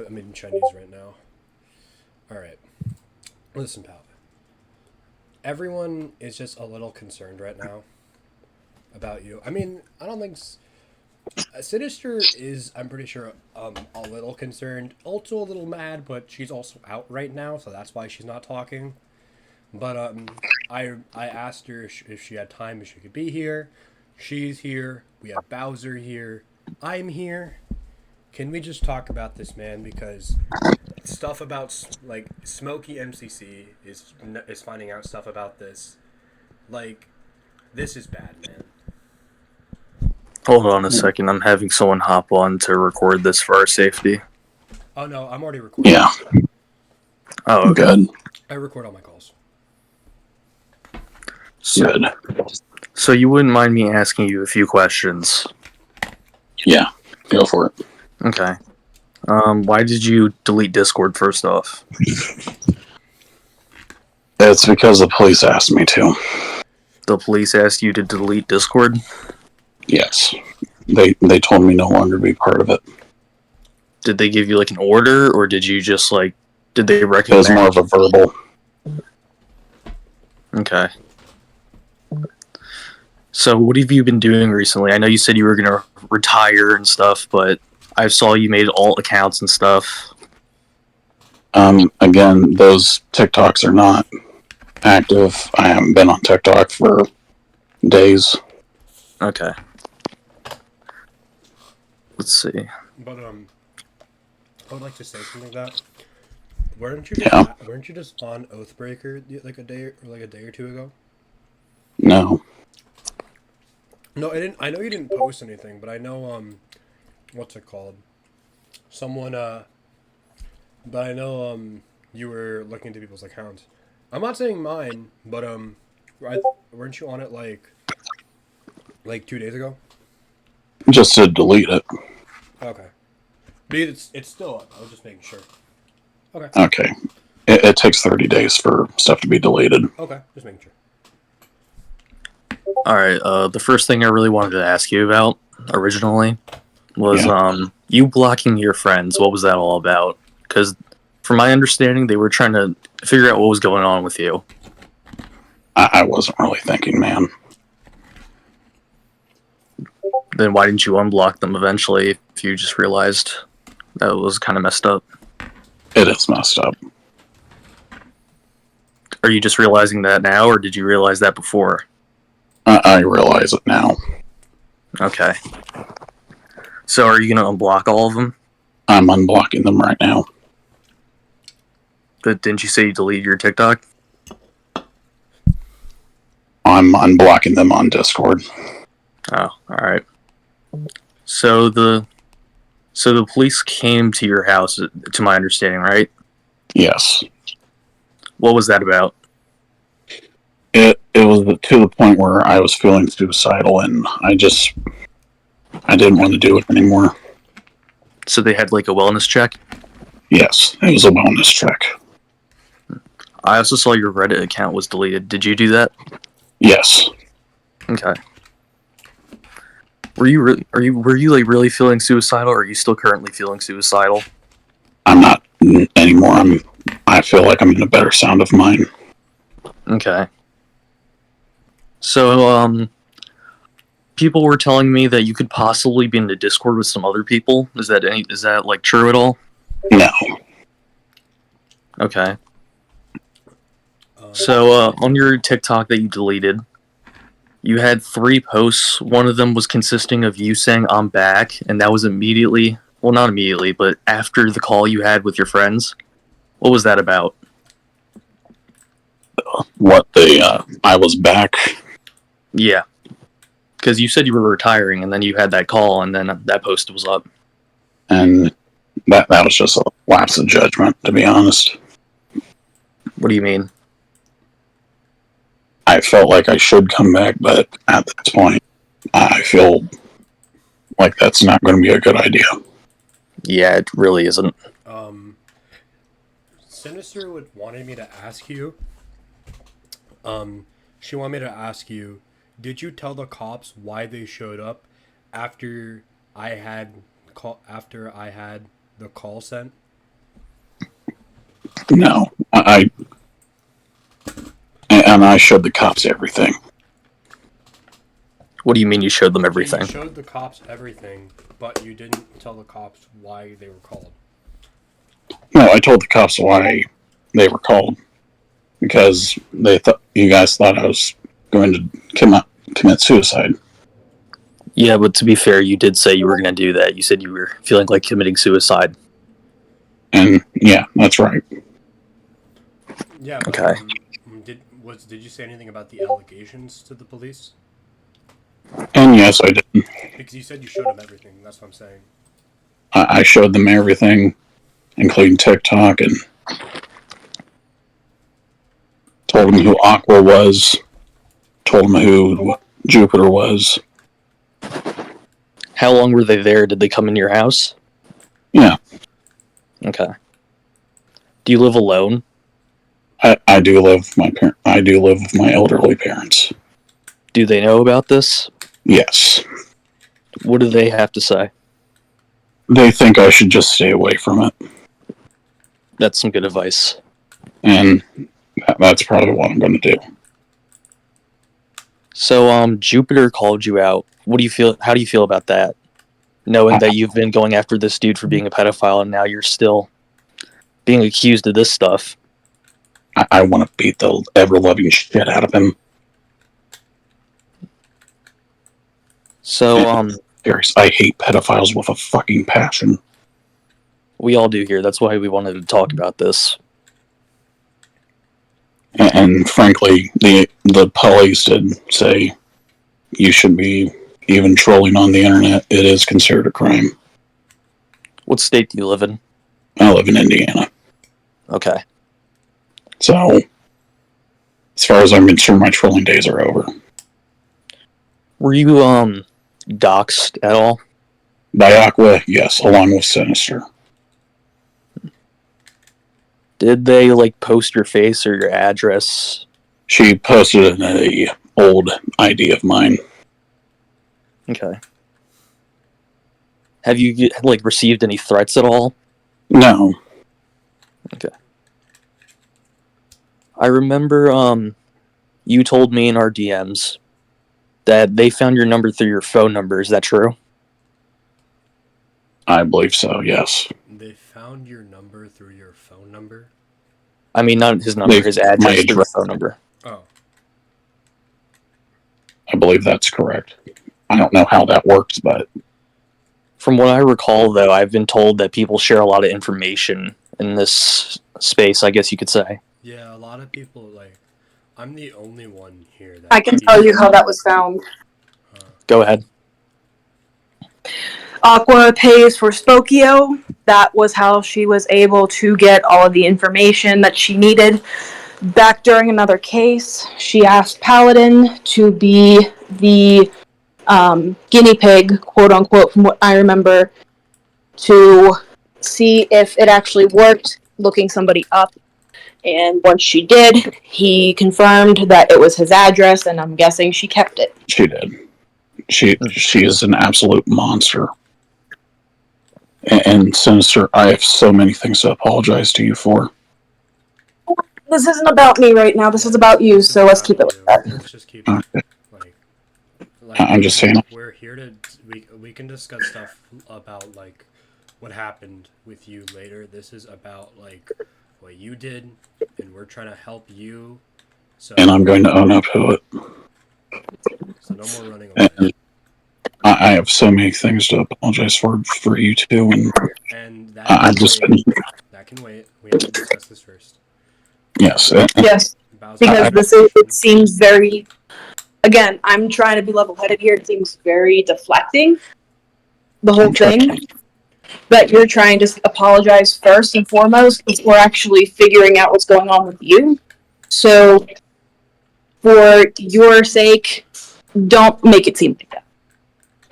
I'm in Chinese right now. All right. Listen, pal. Everyone is just a little concerned right now about you. I mean, I don't think Sinister is. I'm pretty sure a little concerned, also a little mad, but she's also out right now, so that's why she's not talking. But I asked her if she had time, if she could be here. She's here. We have Bowser here. I'm here. Can we just talk about this, man? Because stuff about like Smokey MCC is finding out stuff about this. Like, this is bad, man. Hold on a second. I'm having someone hop on to record this for our safety. Oh no, I'm already recording. Yeah, Oh, okay. good, I record all my calls. So, good. so you wouldn't mind me asking you a few questions? Yeah, go for it. Okay. Why did you delete Discord first off? It's because the police asked me to. The police asked you to delete Discord? Yes, they told me no longer to be part of it. Did they give you like an order, or did you just like, did they It recommend? was more of a verbal. Okay. So what have you been doing recently? I know you said you were gonna retire and stuff, but I saw you made alt accounts and stuff. Again, those TikToks are not active. I haven't been on TikTok for days. Okay. Let's see. But I would like to say something that Yeah. weren't you just on Oathbreaker like a day or two ago? No. No, I didn't. I know you didn't post anything, but I know what's it called? Someone but I know you were looking into people's accounts. I'm not saying mine, but weren't you on it like 2 days ago? Just to delete it. Okay, but it's still up. I was just making sure. Okay. Okay. It takes 30 days for stuff to be deleted. Okay, just making sure. Alright, the first thing I really wanted to ask you about originally was Yeah. you blocking your friends. What was that all about? Because from my understanding, they were trying to figure out what was going on with you. I wasn't really thinking, man. Then why didn't you unblock them eventually if you just realized that was kind of messed up? It is messed up. Are you just realizing that now, or did you realize that before? I realize it now. Okay. So are you going to unblock all of them? I'm unblocking them right now. But didn't you say you deleted your TikTok? I'm unblocking them on Discord. Oh, alright. So the police came to your house, to my understanding, right? Yes. What was that about? It was to the point where I was feeling suicidal, and I didn't want to do it anymore. So they had like a wellness check? Yes, it was a wellness check. I also saw your Reddit account was deleted. Did you do that? Yes. Okay. Were you like really feeling suicidal, or are you still currently feeling suicidal? I'm not anymore. I feel like I'm in a better sound of mind. Okay. So people were telling me that you could possibly be in the Discord with some other people. Is that like true at all? No. Okay. So on your TikTok that you deleted, you had 3 posts. One of them was consisting of you saying "I'm back," and that was immediately, well, not immediately, but after the call you had with your friends. What was that about? I was back. Yeah, because you said you were retiring, and then you had that call, and then that post was up. And that was just a lapse of judgment, to be honest. What do you mean? I felt like I should come back, but at this point, I feel like that's not going to be a good idea. Yeah, it really isn't. Um, Sinister wanted me to ask you. She wanted me to ask you, did you tell the cops why they showed up after I had after I had the call sent? No, and I showed the cops everything. What do you mean you showed them You everything? showed the cops everything, but you didn't tell the cops why they were called. No, I told the cops why they were called because they thought you guys thought I was going to commit suicide. Yeah, but to be fair, you did say you were going to do that. You said you were feeling like committing suicide. And yeah, that's right. Yeah. But, Okay. Did you say anything about the allegations to the police? And yes, I did. Because you said you showed them everything. That's what I'm saying. I showed them everything, including TikTok, and told them who Aqua was, told them who Jupiter was. How long were they there? Did they come in your house? Yeah. Okay. Do you live alone? I do live with my I do live with my elderly parents. Do they know about this? Yes. What do they have to say? They think I should just stay away from it, That's some good advice. and that's probably what I'm going to do. So, Jupiter called you out. What do you feel? How do you feel about that? Knowing that you've been going after this dude for being a pedophile, and now you're still being accused of this stuff. I want to beat the ever-loving shit out of him. So, I hate pedophiles with a fucking passion. we all do here. That's why we wanted to talk about this. And frankly, the police did say you should be even trolling on the internet. It is considered a crime. What state do you live in? I live in Indiana. Okay. So, as far as I'm concerned, my trolling days are over. Were you, doxxed at all? By Aqua, yes, along with Sinister. Did they, like, post your face or your address? She posted an old ID of mine. Okay. Have you, like, received any threats at all? No. Okay. I remember, you told me in our DMs that they found your number through your phone number. Is that true? I believe so, yes. They found your number through your phone number? I mean, not his number, his address through your phone number. Oh. I believe that's correct. I don't know how that works, but... From what I recall, though, I've been told that people share a lot of information in this space, I guess you could say. Yeah, a lot of people, like... I'm the only one here that... I can tell you how that was found. Go ahead. Aqua pays for Spokio. That was how she was able to get all of the information that she needed. Back during another case, she asked Paladin to be the guinea pig, quote unquote, from what I remember, to see if it actually worked, looking somebody up. And once she did, he confirmed that it was his address, and I'm guessing she kept it. She did. She is an absolute monster. And Sinister, I have so many things to apologize to you for. This isn't about me right now. This is about you, so let's keep it like that. Let's just keep it, like I'm just saying. We're here to... We can discuss stuff about, like, what happened with you later. This is about, like... what you did, and we're trying to help you. So, And I'm going to own up to it. So no more running away. And I have so many things to apologize for you two, And that I've just been... That can wait. We have to discuss this first. Yes. Yes, because it seems very... Again, I'm trying to be level-headed here. It seems very deflecting, the whole thing. That you're trying to apologize first and foremost before actually figuring out what's going on with you. So, for your sake, don't make it seem like that.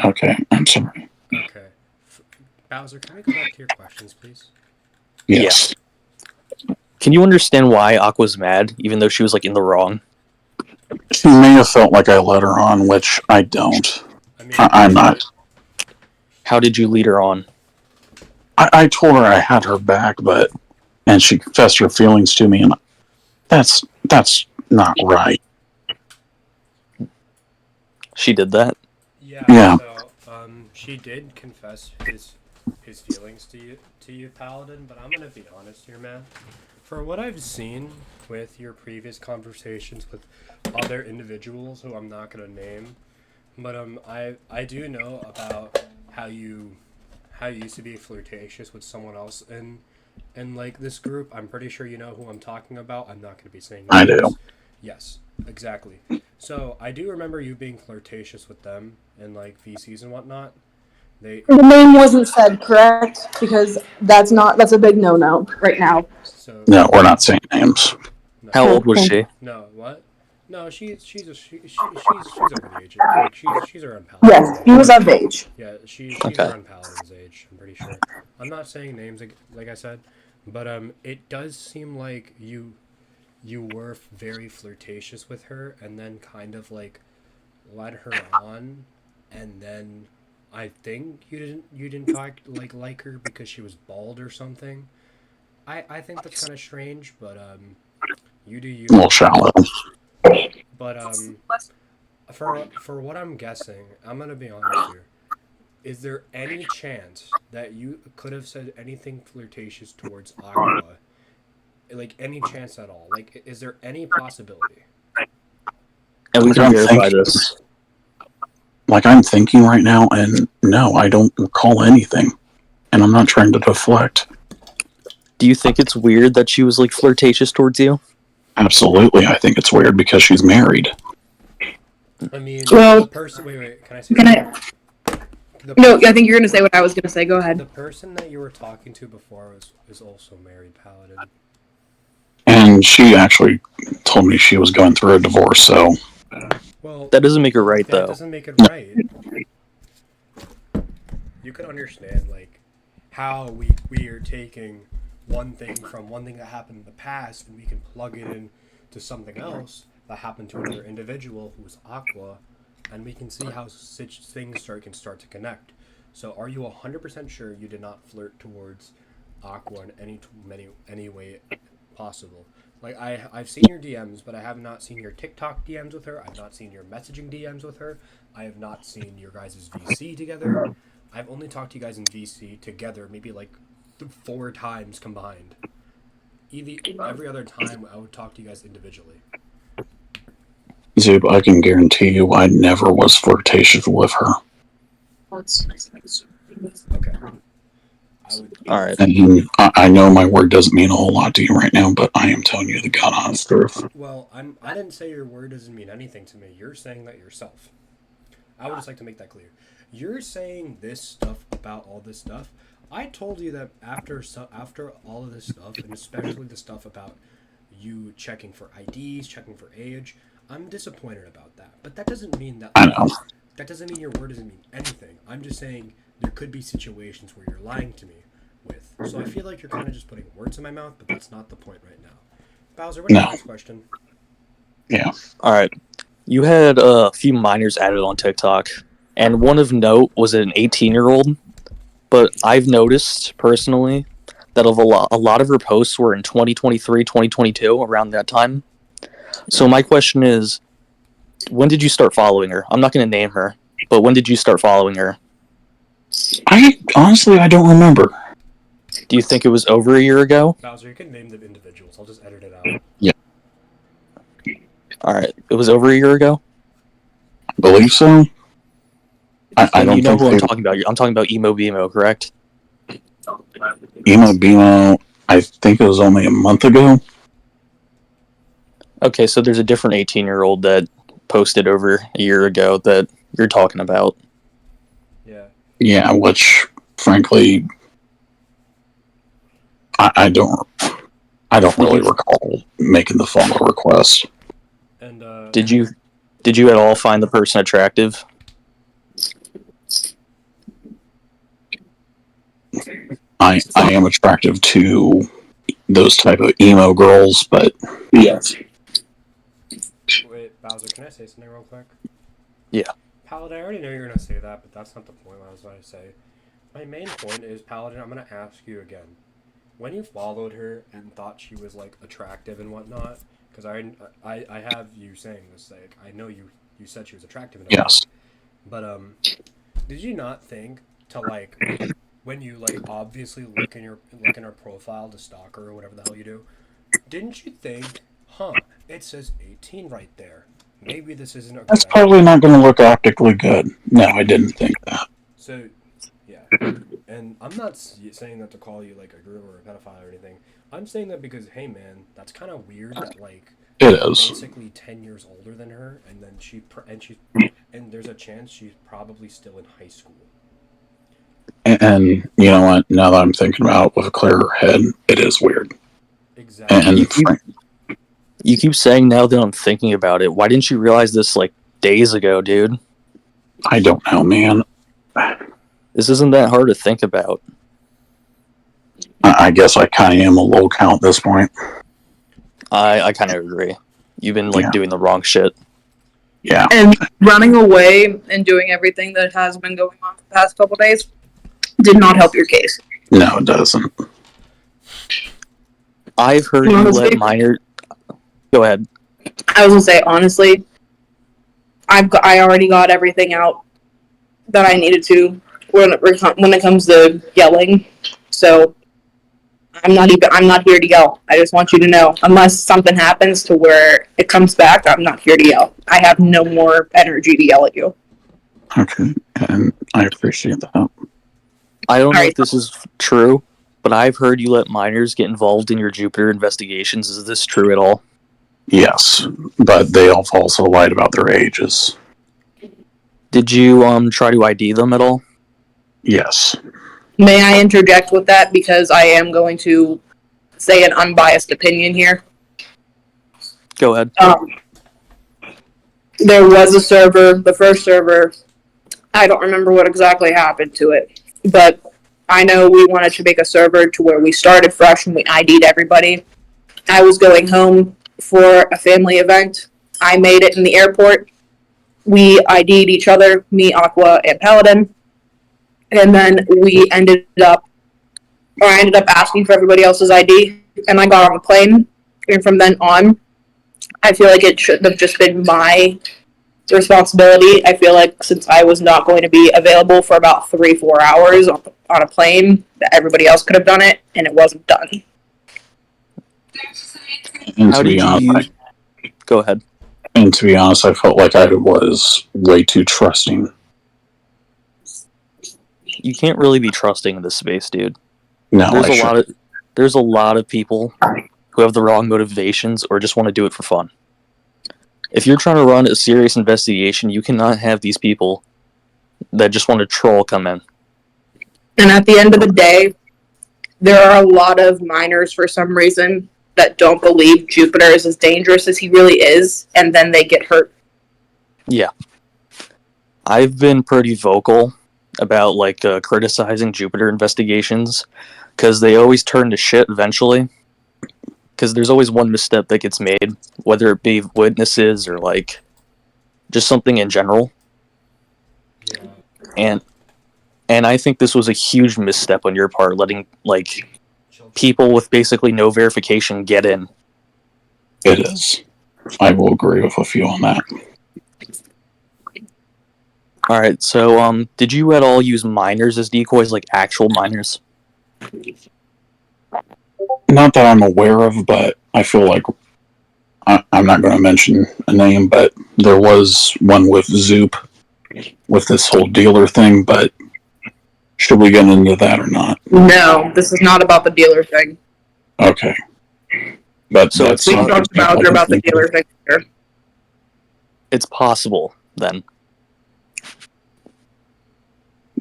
Okay, I'm sorry. Okay. Bowser, can we go back to your questions, please? Yes. Yeah. Can you understand why Aqua's mad, even though she was, like, in the wrong? She may have felt like I led her on, which I don't. I mean, I'm not. How did you lead her on? I told her I had her back, but and she confessed her feelings to me, and that's not right. She did that. Yeah, Yeah, so she did confess his feelings to you, Paladin. But I'm gonna be honest here, man. For what I've seen with your previous conversations with other individuals who I'm not gonna name, but I do know about how you used to be flirtatious with someone else in like this group. I'm pretty sure you know who I'm talking about. I'm not gonna be saying I do. names. Yes, exactly. So I do remember you being flirtatious with them in like VCs and whatnot. They The name wasn't said, correct? Because that's a big no-no right now. so No, we're not saying names. no How old was she? no what no she's over the age like she's around Paladin's Yes, he was age. of age. Yeah, she's Okay. around Paladin's age. I'm pretty sure. I'm not saying names like I said, but it does seem like you were very flirtatious with her, and then kind of like led her on, and then I think you didn't talk like her because she was bald or something. I think that's kind of strange, but you do you, A little I guess. shallow. But for what I'm guessing, I'm gonna be honest here. Is there any chance that you could have said anything flirtatious towards Aqua? Like any chance at all? Like, is there any possibility? And we Like can I'm verify thinking, this. like I'm thinking right now, and no, I don't recall anything, and I'm not trying to deflect. Do you think it's weird that she was like flirtatious towards you? Absolutely, I think it's weird because she's married. I mean, the Well, person. Wait. Can I say can something? I? The No, I person. think you're gonna say what I was gonna say. Go ahead. The person that you were talking to before is also married, Paladin. And she actually told me she was going through a divorce, so Well, That doesn't make it right that though. doesn't make it right. You could understand like how we are taking one thing that happened in the past, and we can plug it in to something else that happened to another individual who was Aqua, and we can see how such things can start to connect. So, are you 100% sure you did not flirt towards Aqua in any way possible? Like I've seen your DMs, but I have not seen your TikTok DMs with her. I've not seen your messaging DMs with her. I have not seen your guys' VC together. I've only talked to you guys in VC together, maybe like 4 times combined. Every other time, I would talk to you guys individually. Zube, I can guarantee you I never was flirtatious with her. Okay, I would. All right. And I know my word doesn't mean a whole lot to you right now, but I am telling you the God honest truth. Well, I didn't say your word doesn't mean anything to me. You're saying that yourself. I would just like to make that clear. You're saying this stuff about all this stuff. I told you that after all of this stuff, and especially the stuff about you checking for IDs, checking for age, I'm disappointed about that. But that doesn't mean that I know. that doesn't mean your word doesn't mean anything. I'm just saying there could be situations where you're lying to me with. So I feel like you're kind of just putting words in my mouth, but that's not the point right now. Bowser, what's your No. next question? Yeah. All right. You had a few minors added on TikTok, and one of note was an 18-year-old. But I've noticed personally that a lot of her posts were in 2023, 2022, around that time. So my question is, when did you start following her? I'm not going to name her, but when did you start following her? I honestly I don't remember. Do you think it was over a year ago? Bowser, you can name the individuals. I'll just edit it out. All right. It was over a year ago? I believe so. I And don't you know think who I'm they talking about. I'm talking about Emo Bemo, correct? Emo Bemo, I think it was only a month ago. Okay, so there's a different 18-year-old that posted over a year ago that you're talking about. Yeah. Yeah, which frankly I don't really recall making the follow request. And Did you at all find the person attractive? I am attractive to those type of emo girls, but yes. wait, Bowser, can I say something real quick? Yeah. Paladin, I already know you're gonna say that, but that's not the point. I was gonna say. My main point is, Paladin. I'm gonna ask you again. when you followed her and thought she was like attractive and whatnot, because I have you saying this, like I know you said she was attractive and everything, Yes. but did you not think to like when you like obviously look in her profile to stalk her or whatever the hell you do, didn't you think, huh, it says 18 right there. Maybe this isn't a That's good idea. probably not going to look optically good. No, I didn't think that. So, yeah. And I'm not saying that to call you like a guru or a pedophile or anything. I'm saying that because, hey man, that's kind of weird that like It you're is. basically 10 years older than her, and then and there's a chance she's probably still in high school. And you know what? Now that I'm thinking about it with a clearer head, it is weird. Exactly. You And keep you keep saying now that I'm thinking about it. Why didn't you realize this like days ago, dude? I don't know, man. This isn't that hard to think about. I guess I kind of am a low count at this point. I kind of agree. You've been like Yeah. doing the wrong shit. Yeah. And running away and doing everything that has been going on for the past couple days did not help your case. No, it doesn't. I've heard you Honestly? let minor. Go ahead. I was gonna say, honestly, I already got everything out that I needed to when it comes to yelling. So I'm not here to yell. I just want you to know, unless something happens to where it comes back, I'm not here to yell. I have no more energy to yell at you. Okay. And I appreciate that. I don't know Alright. if this is true, but I've heard you let minors get involved in your Jupiter investigations. Is this true at all? Yes, but they have also lied about their ages. Did you try to ID them at all? Yes. May I interject with that, because I am going to say an unbiased opinion here. Go ahead. There was a server, the first server, I don't remember what exactly happened to it, but I know we wanted to make a server to where we started fresh and we ID'd everybody. I was going home for a family event. I made it in the airport. We ID'd each other, me, Aqua, and Paladin. And then I ended up asking for everybody else's ID, and I got on the plane. And from then on, I feel like it should have just been my responsibility. I feel like since I was not going to be available for about 3-4 hours on a plane, that everybody else could have done it, and it wasn't done. And How to be did you honest, use? Go ahead. and to be honest, I felt like I was way too trusting. You can't really be trusting in this space, dude. No, There's a lot of people who have the wrong motivations or just want to do it for fun. If you're trying to run a serious investigation, you cannot have these people that just want to troll come in. And at the end of the day, there are a lot of minors for some reason that don't believe Jupiter is as dangerous as he really is, and then they get hurt. Yeah. I've been pretty vocal about like criticizing Jupiter investigations because they always turn to shit eventually. Because there's always one misstep that gets made, whether it be witnesses or like just something in general. Yeah. And I think this was a huge misstep on your part, letting like people with basically no verification get in. it is. I will agree with a few on that. All right, so did you at all use minors as decoys, like actual minors? Not that I'm aware of, but I feel like I'm not going to mention a name, but there was one with Zoop with this whole dealer thing, but should we get into that or not? No, this is not about the dealer thing. Okay. But So that's We not talked about the dealer thing here. it's possible then.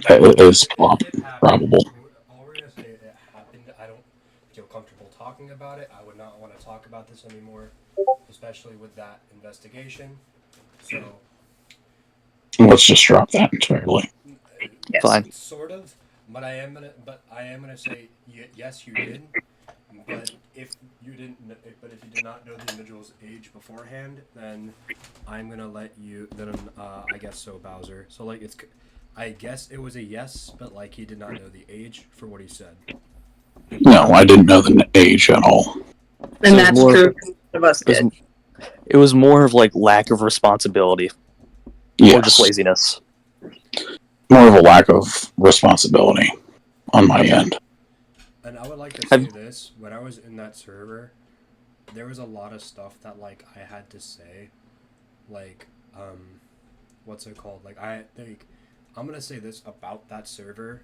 That is It happened. probable. All we're gonna say it happened. I don't feel comfortable talking about it. I would not want to talk about this anymore, especially with that investigation. So Let's just drop that entirely. Yes. Fine. sort of, but I am gonna say yes, you did. But if you did not know the individual's age beforehand, then I'm gonna let you. Then I guess so, Bowser. So like I guess it was a yes, but like he did not know the age for what he said. No, I didn't know the age at all. And So that's true. None of us it was, did. it was more of like lack of responsibility or just Yes, laziness. more of a lack of responsibility on my end. And I would like to Have- say this: when I was in that server, there was a lot of stuff that like I had to say, like what's it called? I'm gonna say this about that server.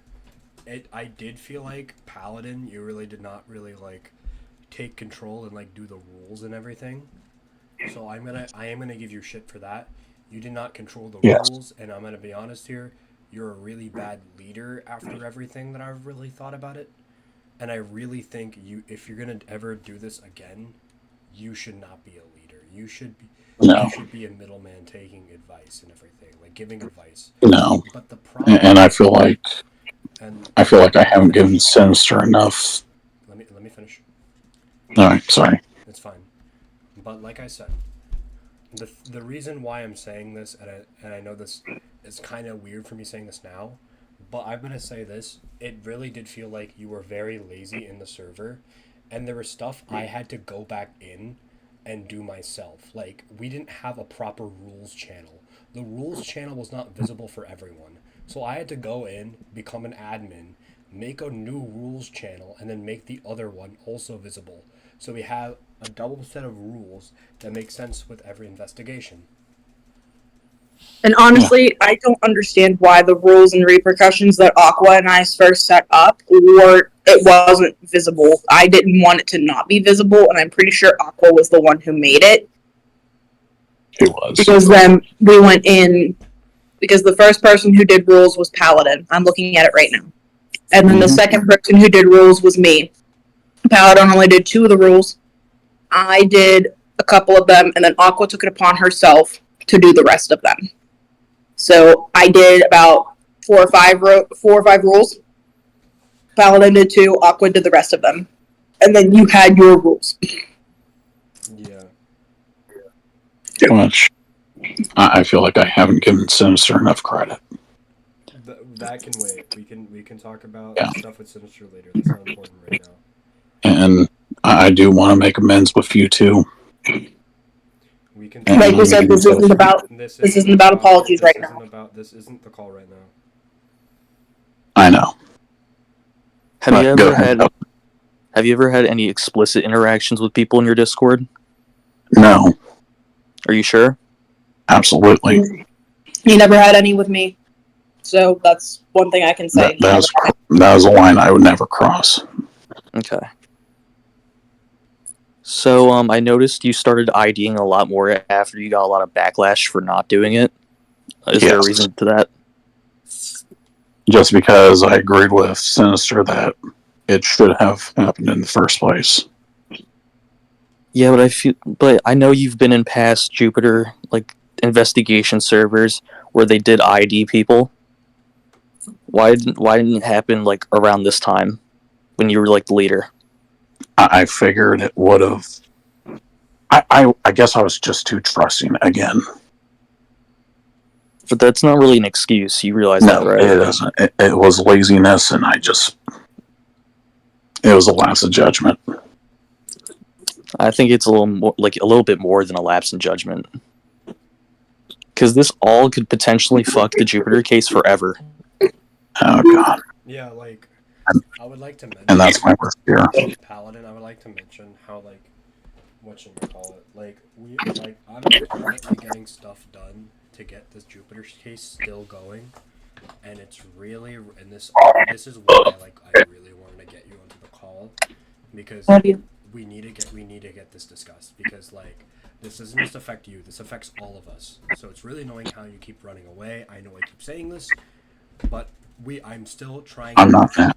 I did feel like Paladin, you really did not really like take control and like do the rules and everything. So I am gonna give you shit for that. You did not control the Yes. rules, and I'm gonna be honest here. You're a really bad leader after everything that I've really thought about it. And I really think if you're gonna ever do this again, you should not be a leader. No, You should be a middleman taking advice and everything, like giving advice. no, But the problem and I feel like and I haven't given Sinister enough. let me finish. All right, sorry. It's fine. But like I said, the reason why I'm saying this, and I know this is kind of weird for me saying this now, but I'm gonna say this. It really did feel like you were very lazy in the server, and there was stuff I had to go back in and do myself. Like we didn't have a proper rules channel. The rules channel was not visible for everyone, so I had to go in, become an admin, make a new rules channel, and then make the other one also visible. So we have a double set of rules that make sense with every investigation. And honestly, I don't understand why the rules and repercussions that Aqua and I first set up were it wasn't visible. I didn't want it to not be visible, and I'm pretty sure Aqua was the one who made it. It was. Because then we went in because the first person who did rules was Paladin. I'm looking at it right now. And then the second person who did rules was me. Paladin only did 2 of the rules. I did a couple of them, and then Aqua took it upon herself to do the rest of them. So I did about 4 or 5 rules. Paladin did 2. Aqua did the rest of them, and then you had your rules. Yeah. Too much. I feel like I haven't given Sinister enough credit. That can wait. We can talk about Yeah. stuff with Sinister later. That's not important right now. And I do want to make amends with you too. We can And Like we said, this isn't about apologies right now. This isn't the call right now. I know. Have you Go ever ahead. have you ever had any explicit interactions with people in your Discord? No, Are you sure? absolutely. You never had any with me, so that's one thing I can say. That was a line I would never cross. Okay. So, I noticed you started IDing a lot more after you got a lot of backlash for not doing it. Is there a Yes. reason to that? Just because I agreed with Sinister that it should have happened in the first place. Yeah, but I know you've been in past Jupiter like investigation servers where they did ID people. Why didn't it happen like around this time when you were like the leader? I figured it would have. I guess I was just too trusting again. But that's not really an excuse. You realize No, that, right? it isn't. It was laziness, and it was a lapse of judgment. I think it's a little bit more than a lapse in judgment. Because this all could potentially fuck the Jupiter case forever. Oh God! Yeah, like I would like to mention. And that's my worst fear. Paladin. I would like to mention how like whatchamacallit, like I'm currently getting stuff done to get this Jupiter case still going, and it's really and this is why I really wanted to get you onto the call, because we need to get this discussed, because like this doesn't just affect you, this affects all of us. So it's really annoying how you keep running away. I know I keep saying this, but I'm still trying. I'm not that.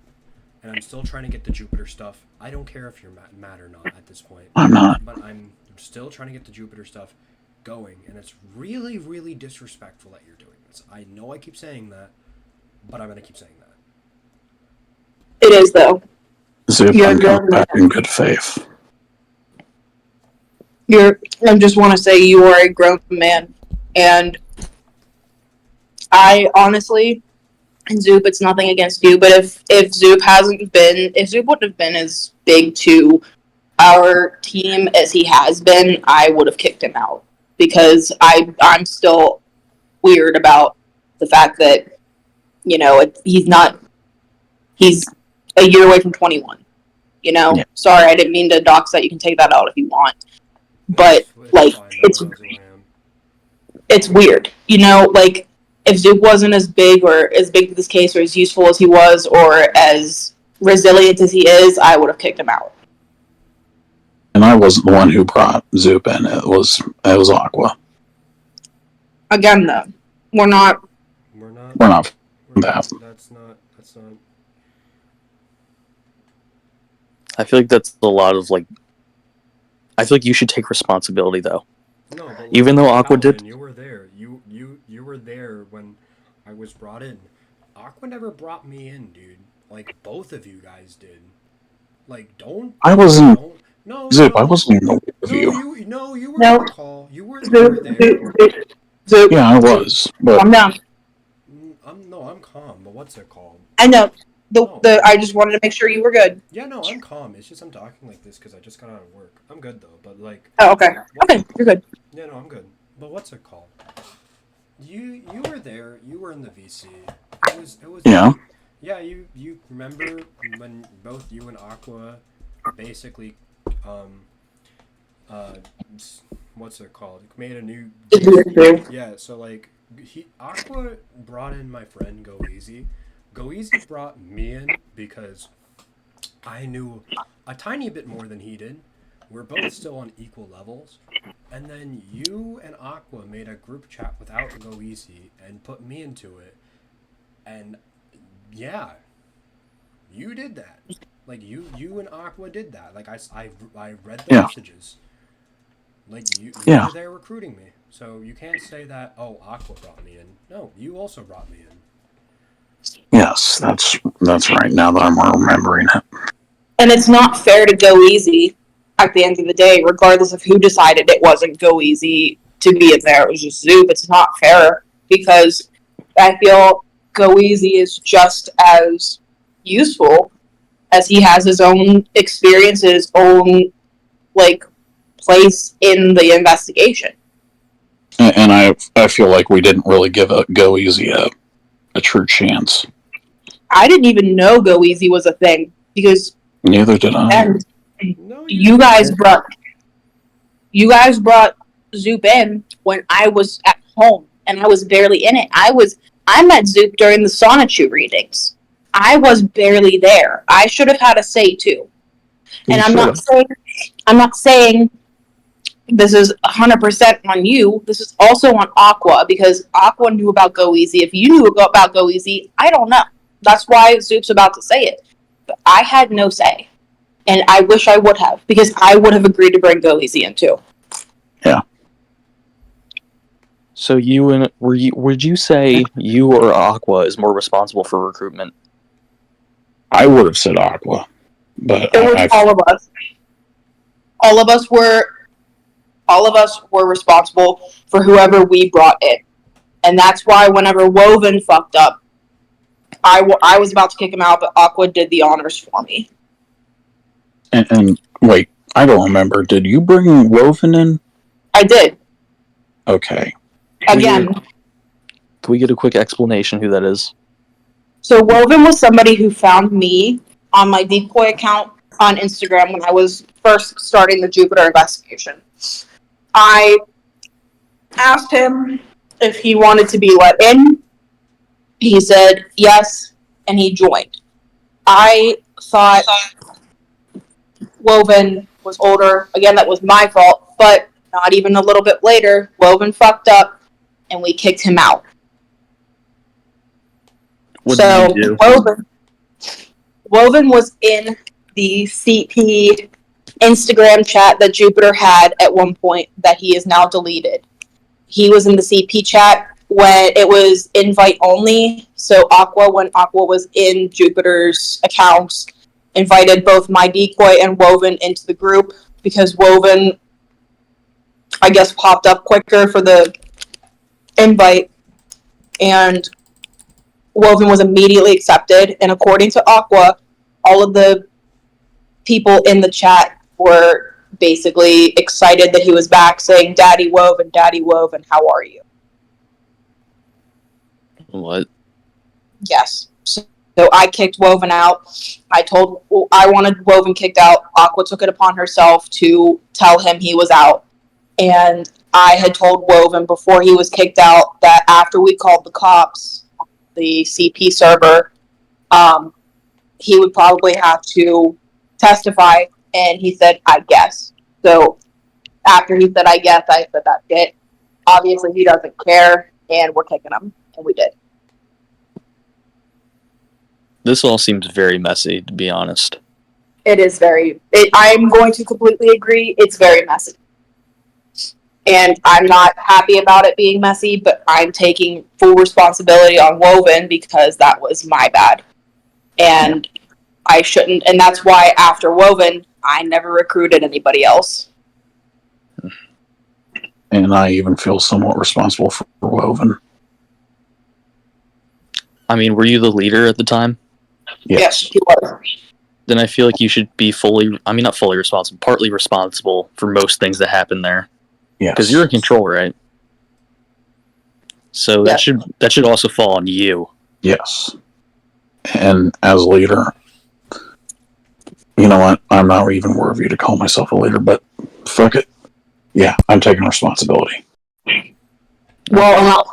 And I'm still trying to get the Jupiter stuff. I don't care if you're mad or not at this point. I'm not. But I'm still trying to get the Jupiter stuff going, and it's really, really disrespectful that you're doing this. I know I keep saying that, but I'm going to keep saying that. It is, though. Zip, I'm coming back in good faith. I just want to say you are a grown man, and I honestly And Zoop, it's nothing against you, but if Zoop wouldn't have been as big to our team as he has been, I would have kicked him out because I'm still weird about the fact that he's a year away from 21. Yeah. Sorry, I didn't mean to dox that. You can take that out if you want, but It's like fine, no one knows who I am. it's weird, like if Zoop wasn't as big to this case or as useful as he was or as resilient as he is, I would have kicked him out. And I wasn't the one who brought Zoop in. It was Aqua. Again, though, we're not. We're not That's not. I feel like that's a lot of like. I feel like you should take responsibility though. No, but even though Aqua Paladin, did. you were there. You were there when I was brought in. Aqua never brought me in, dude. Like both of you guys did. Like don't. I wasn't. Don't, no, Zoop, no, I wasn't in the way of no, you. you were No. on the call. You were there. Zoop. Yeah, I was. But Calm down. I'm calm. But what's it called? I know. No. I just wanted to make sure you were good. Yeah, no, I'm calm. It's just I'm talking like this because I just got out of work. I'm good though, but like. Oh, okay. Okay, you're good. Yeah, no, I'm good. But what's it called? You were there. You were in the VC. It was. Yeah. Yeah, you remember when both you and Aqua basically what's it called? Made a new. Yeah, so like Aqua brought in my friend Go Easy. Go Easy brought me in because I knew a tiny bit more than he did. We're both still on equal levels. And then you and Aqua made a group chat without Go Easy and put me into it. And yeah, you did that. Like you and Aqua did that. Like I read the messages. Like you were there recruiting me. So you can't say that, oh, Aqua brought me in. No, you also brought me in. Yes, that's right. Now that I'm remembering it. And it's not fair to Go Easy at the end of the day, regardless of who decided it wasn't Go Easy to be in there. It was just Zoop. It's not fair because I feel Go Easy is just as useful as he has his own experience, his own place in the investigation. And I feel like we didn't really give Go Easy a true chance. I didn't even know Go Easy was a thing because neither did I. And you guys brought Zoop in when I was at home and I was barely in it. I met Zoop during the Sonichu readings. I was barely there. I should have had a say too. And I'm not saying this is 100% on you. This is also on Aqua because Aqua knew about Go Easy. If you knew about Go Easy, I don't know. That's why Zoop's about to say it. But I had no say. And I wish I would have, because I would have agreed to bring Go Easy in too. Yeah. So would you say you or Aqua is more responsible for recruitment? I would have said Aqua, but it was all of us. All of us were responsible for whoever we brought in, and that's why whenever Woven fucked up, I was about to kick him out, but Aqua did the honors for me. And wait, I don't remember. Did you bring Woven in? I did. Okay. Again. Can we get a quick explanation who that is? So Woven was somebody who found me on my decoy account on Instagram when I was first starting the Jupiter investigation. I asked him if he wanted to be let in. He said yes, and he joined. I thought Woven was older. Again, that was my fault, but not even a little bit later, Woven fucked up, and we kicked him out. What did you do? Woven was in the CP Instagram chat that Jupiter had at one point that he is now deleted. He was in the CP chat when it was invite only, so when Aqua was in Jupiter's accounts, invited both my decoy and Woven into the group because Woven, I guess, popped up quicker for the invite. And Woven was immediately accepted, and according to Aqua, all of the people in the chat were basically excited that he was back, saying, Daddy Woven, how are you? What? Yes. So I kicked Woven out. I wanted Woven kicked out. Aqua took it upon herself to tell him he was out. And I had told Woven before he was kicked out that after we called the cops on the CP server, he would probably have to testify. And he said, I guess. So after he said, I guess, I said, that's it. Obviously, he doesn't care, and we're kicking him. And we did. This all seems very messy, to be honest. It is I'm going to completely agree. It's very messy. And I'm not happy about it being messy, but I'm taking full responsibility on Woven because that was my bad. And I shouldn't. And that's why after Woven, I never recruited anybody else. And I even feel somewhat responsible for Woven. I mean, were you the leader at the time? Yes. He was. Then I feel like you should be not fully responsible, partly responsible for most things that happen there. Yes. Because you're in control, right? So that should also fall on you. Yes. And as leader, you know what? I'm not even worthy to call myself a leader, but fuck it. Yeah, I'm taking responsibility. Well, I'm not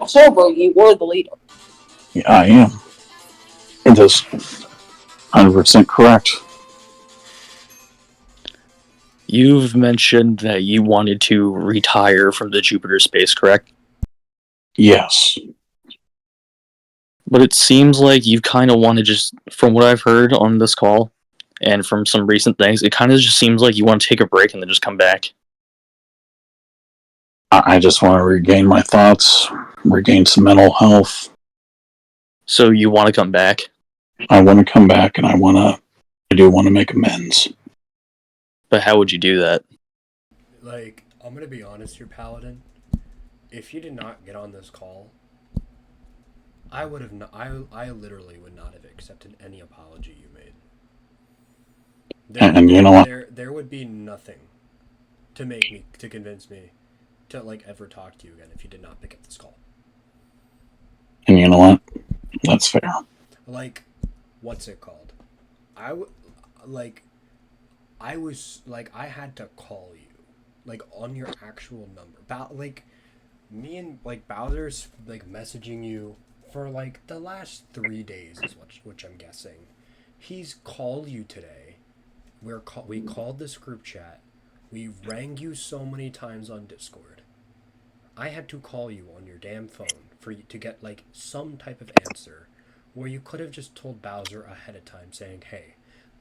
so you were the leader. Yeah, I am. It is 100% correct. You've mentioned that you wanted to retire from the Jupiter space, correct? Yes. But it seems like you kind of want to just, from what I've heard on this call, and from some recent things, it kind of just seems like you want to take a break and then just come back. I just want to regain my thoughts, regain some mental health. So you want to come back? I want to come back, and I do want to make amends. But how would you do that? Like, I'm gonna be honest here, Paladin. If you did not get on this call, I would have. I literally would not have accepted any apology you made. And you know what? There would be nothing to convince me to like ever talk to you again if you did not pick up this call. And you know what? That's fair. Like, what's it called? I had to call you, like, on your actual number. Me and, like, Bowser's, like, messaging you for, like, the last 3 days is which I'm guessing. He's called you today. We called this group chat. We rang you so many times on Discord. I had to call you on your damn phone for you to get, like, some type of answer where you could have just told Bowser ahead of time saying, hey,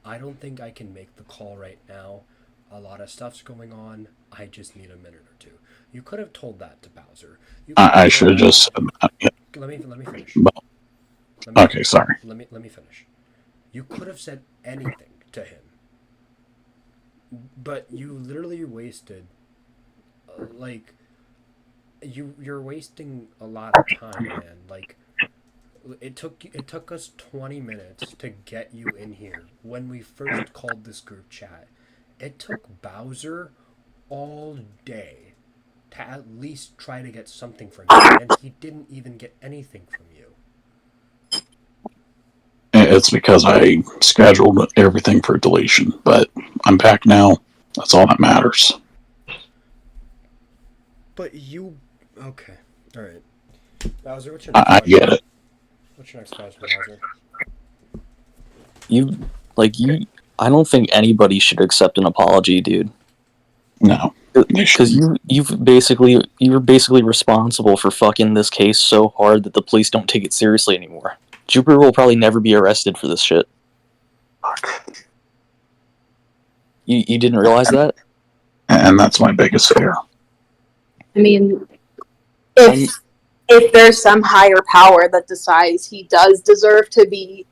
I don't think I can make the call right now. A lot of stuff's going on. I just need a minute or two. You could have told that to Bowser. I should have just said that. Yeah. Let me finish. Okay, sorry. Let me finish. You could have said anything to him. But you literally wasted, you're wasting a lot of time, man. Like, it took us 20 minutes to get you in here when we first called this group chat. It took Bowser all day to at least try to get something from you, and he didn't even get anything from you. It's because I scheduled everything for deletion, but I'm back now. That's all that matters. But you... Okay. Alright. Bowser, what's your next I question? get it. What's your next question, Bowser? I don't think anybody should accept an apology, dude. No. Because you were basically responsible for fucking this case so hard that the police don't take it seriously anymore. Jupiter will probably never be arrested for this shit. Fuck. You didn't realize that? And that's my biggest fear. I mean, if there's some higher power that decides he does deserve to be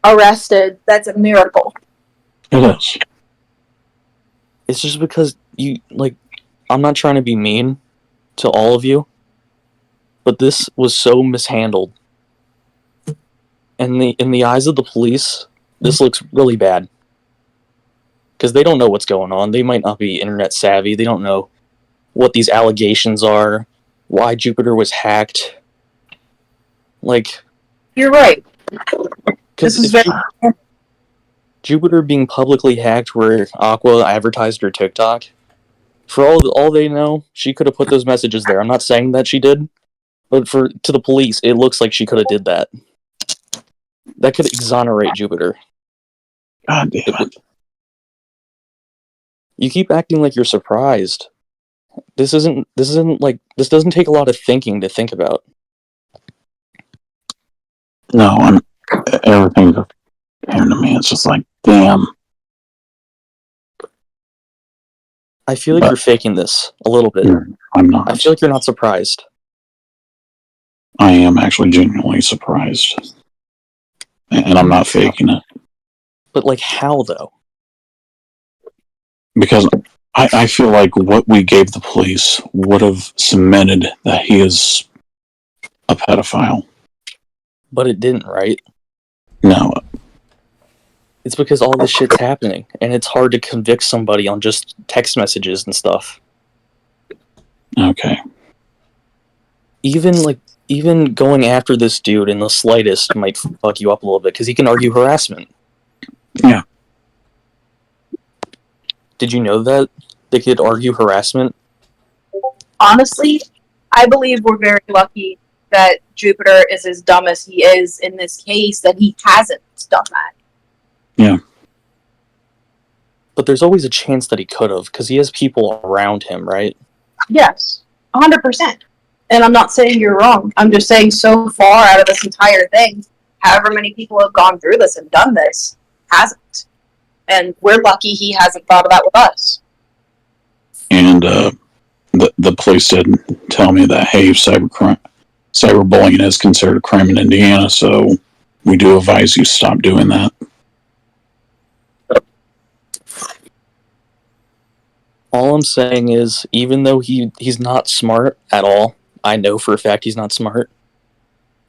arrested, that's a miracle. It is. It's just because I'm not trying to be mean to all of you, but this was so mishandled. in the eyes of the police, this looks really bad. Because they don't know what's going on. They might not be internet savvy. They don't know what these allegations are, why Jupiter was hacked. Like, You're right. because This is very. Jupiter being publicly hacked where Aqua advertised her TikTok, for all they know, she could have put those messages there. I'm not saying that she did, but to the police, it looks like she could have did that. That could exonerate Jupiter. God damn it. You keep acting like you're surprised. This doesn't take a lot of thinking to think about. No, everything's apparent to me. It's just like, damn. I feel like But- you're faking this a little bit. I'm not. I feel like you're not surprised. I am actually genuinely surprised. And I'm not faking it. But, like, how, though? Because I feel like what we gave the police would have cemented that he is a pedophile. But it didn't, right? No, It's because all this shit's happening, and it's hard to convict somebody on just text messages and stuff. okay. Even going after this dude in the slightest might fuck you up a little bit, because he can argue harassment. Yeah. Did you know that they could argue harassment? Honestly, I believe we're very lucky that Jupiter is as dumb as he is in this case, that he hasn't done that. But there's always a chance that he could have, because he has people around him, right? Yes, 100%. And I'm not saying you're wrong. I'm just saying so far out of this entire thing, however many people have gone through this and done this, hasn't. And we're lucky he hasn't thought of that with us. And the police did tell me that, hey, cyberbullying is considered a crime in Indiana, so we do advise you stop doing that. All I'm saying is, even though he's not smart at all, I know for a fact he's not smart,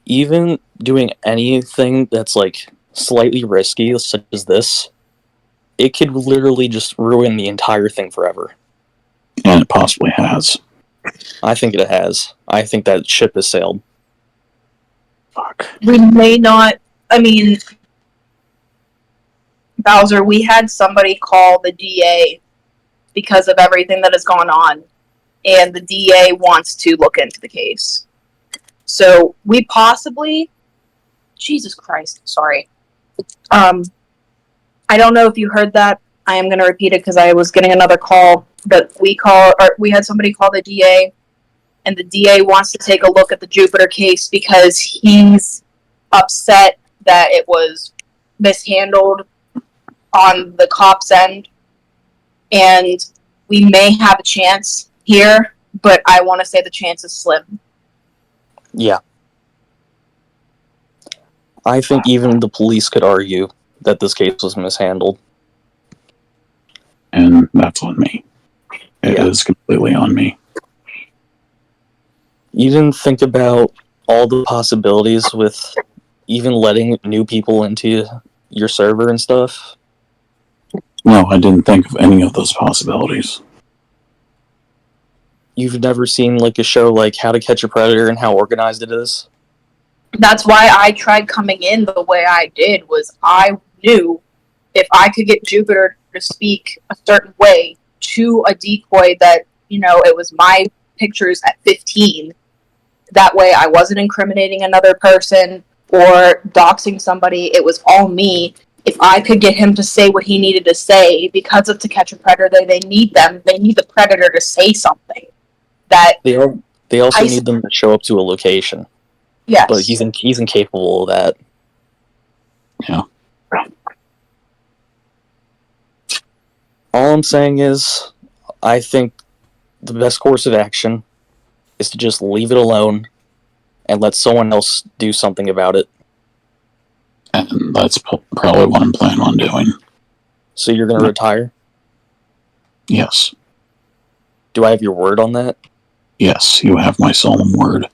even doing anything that's, like, slightly risky, such as this, it could literally just ruin the entire thing forever. And it possibly has. I think it has. I think that ship has sailed. Fuck. We may not, I mean, Bowser, we had somebody call the DA because of everything that has gone on, and the DA wants to look into the case. So we possibly, Jesus Christ, sorry. I don't know if you heard that. I am going to repeat it because I was getting another call. But we had somebody call the DA, and the DA wants to take a look at the Jupiter case because he's upset that it was mishandled on the cops' end. And we may have a chance here, but I want to say the chance is slim. Yeah. I think even the police could argue that this case was mishandled. And that's on me. It is completely on me. You didn't think about all the possibilities with even letting new people into your server and stuff? No, I didn't think of any of those possibilities. You've never seen, like, a show like How to Catch a Predator and how organized it is? That's why I tried coming in the way I did, was I knew if I could get Jupiter to speak a certain way to a decoy that, it was my pictures at 15, that way I wasn't incriminating another person or doxing somebody, it was all me. If I could get him to say what he needed to say, because of To Catch a Predator, they need the predator to say something. That They also need them to show up to a location. Yes. But he's incapable of that. Yeah. All I'm saying is, I think the best course of action is to just leave it alone and let someone else do something about it. And that's probably what I'm planning on doing. So you're going to retire? Yes. Do I have your word on that? Yes, you have my solemn word.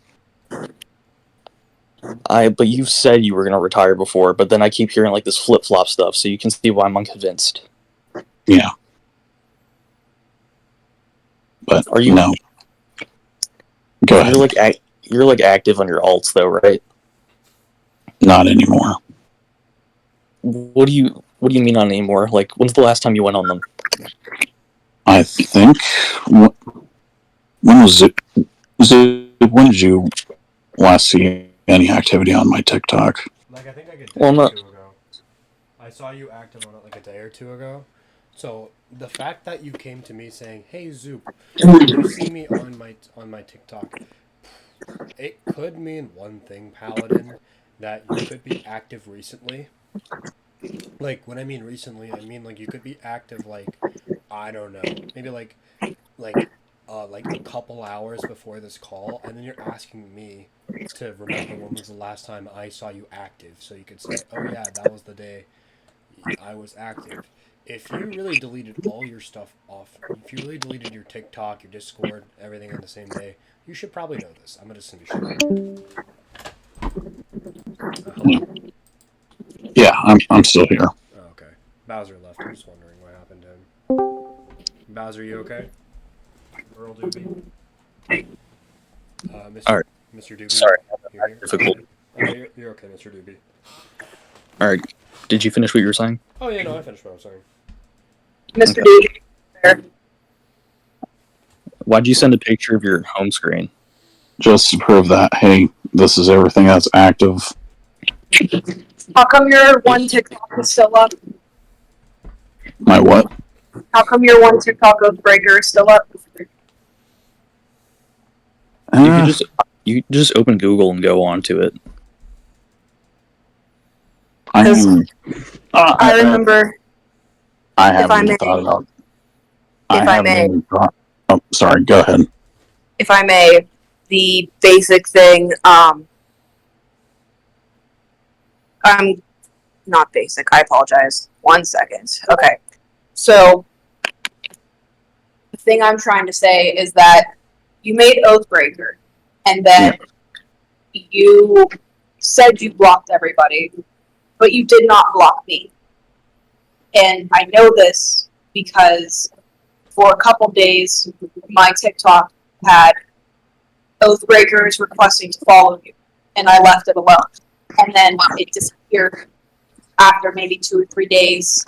But you said you were gonna retire before, but then I keep hearing like this flip flop stuff, so you can see why I'm unconvinced. Yeah. But Are you? no. Go ahead. You're like active on your alts though, right? Not anymore. What do you mean on anymore? Like, when's the last time you went on them? I think. When was it? When did you last see any activity on my TikTok? Like, I think like a day Well, or not. two ago. I saw you active on it like a day or two ago. So the fact that you came to me saying, "Hey Zoop, you see me on my TikTok," it could mean one thing, Paladin, that you could be active recently. Like when I mean recently, I mean like you could be active like I don't know, maybe like like a couple hours before this call, and then you're asking me to remember when was the last time I saw you active, so you could say, "Oh yeah, that was the day I was active." If you really deleted all your stuff off, if you really deleted your TikTok, your Discord, everything on the same day, you should probably know this. I'm gonna assume you should. Hello? Yeah, I'm still here. Oh, okay. Bowser left. I'm just wondering what happened to him. Bowser, you okay? Earl Doobie? All Mr. right. Mr. Doobie, Sorry. you're here? Difficult. Oh, you're okay, Mr. Doobie. All right. Did you finish what you were saying? Oh, yeah, no, I finished what I was saying. Mr. Okay. D. There. Why'd you send a picture of your home screen? Just to prove that, hey, this is everything that's active. How come your one TikTok is still up? My what? How come your one TikTok Oathbreaker is still up? You could just open Google and go on to it. I mean, I remember, I if I haven't may- thought about. if I may. Even thought. Oh, sorry. Go ahead. if I may, the basic thing, not basic, I apologize. 1 second. Okay. So, the thing I'm trying to say is that you made Oathbreaker, and then you said you blocked everybody, but you did not block me. And I know this because for a couple days, my TikTok had Oathbreakers requesting to follow you, and I left it alone. And then it disappeared after maybe 2 or 3 days.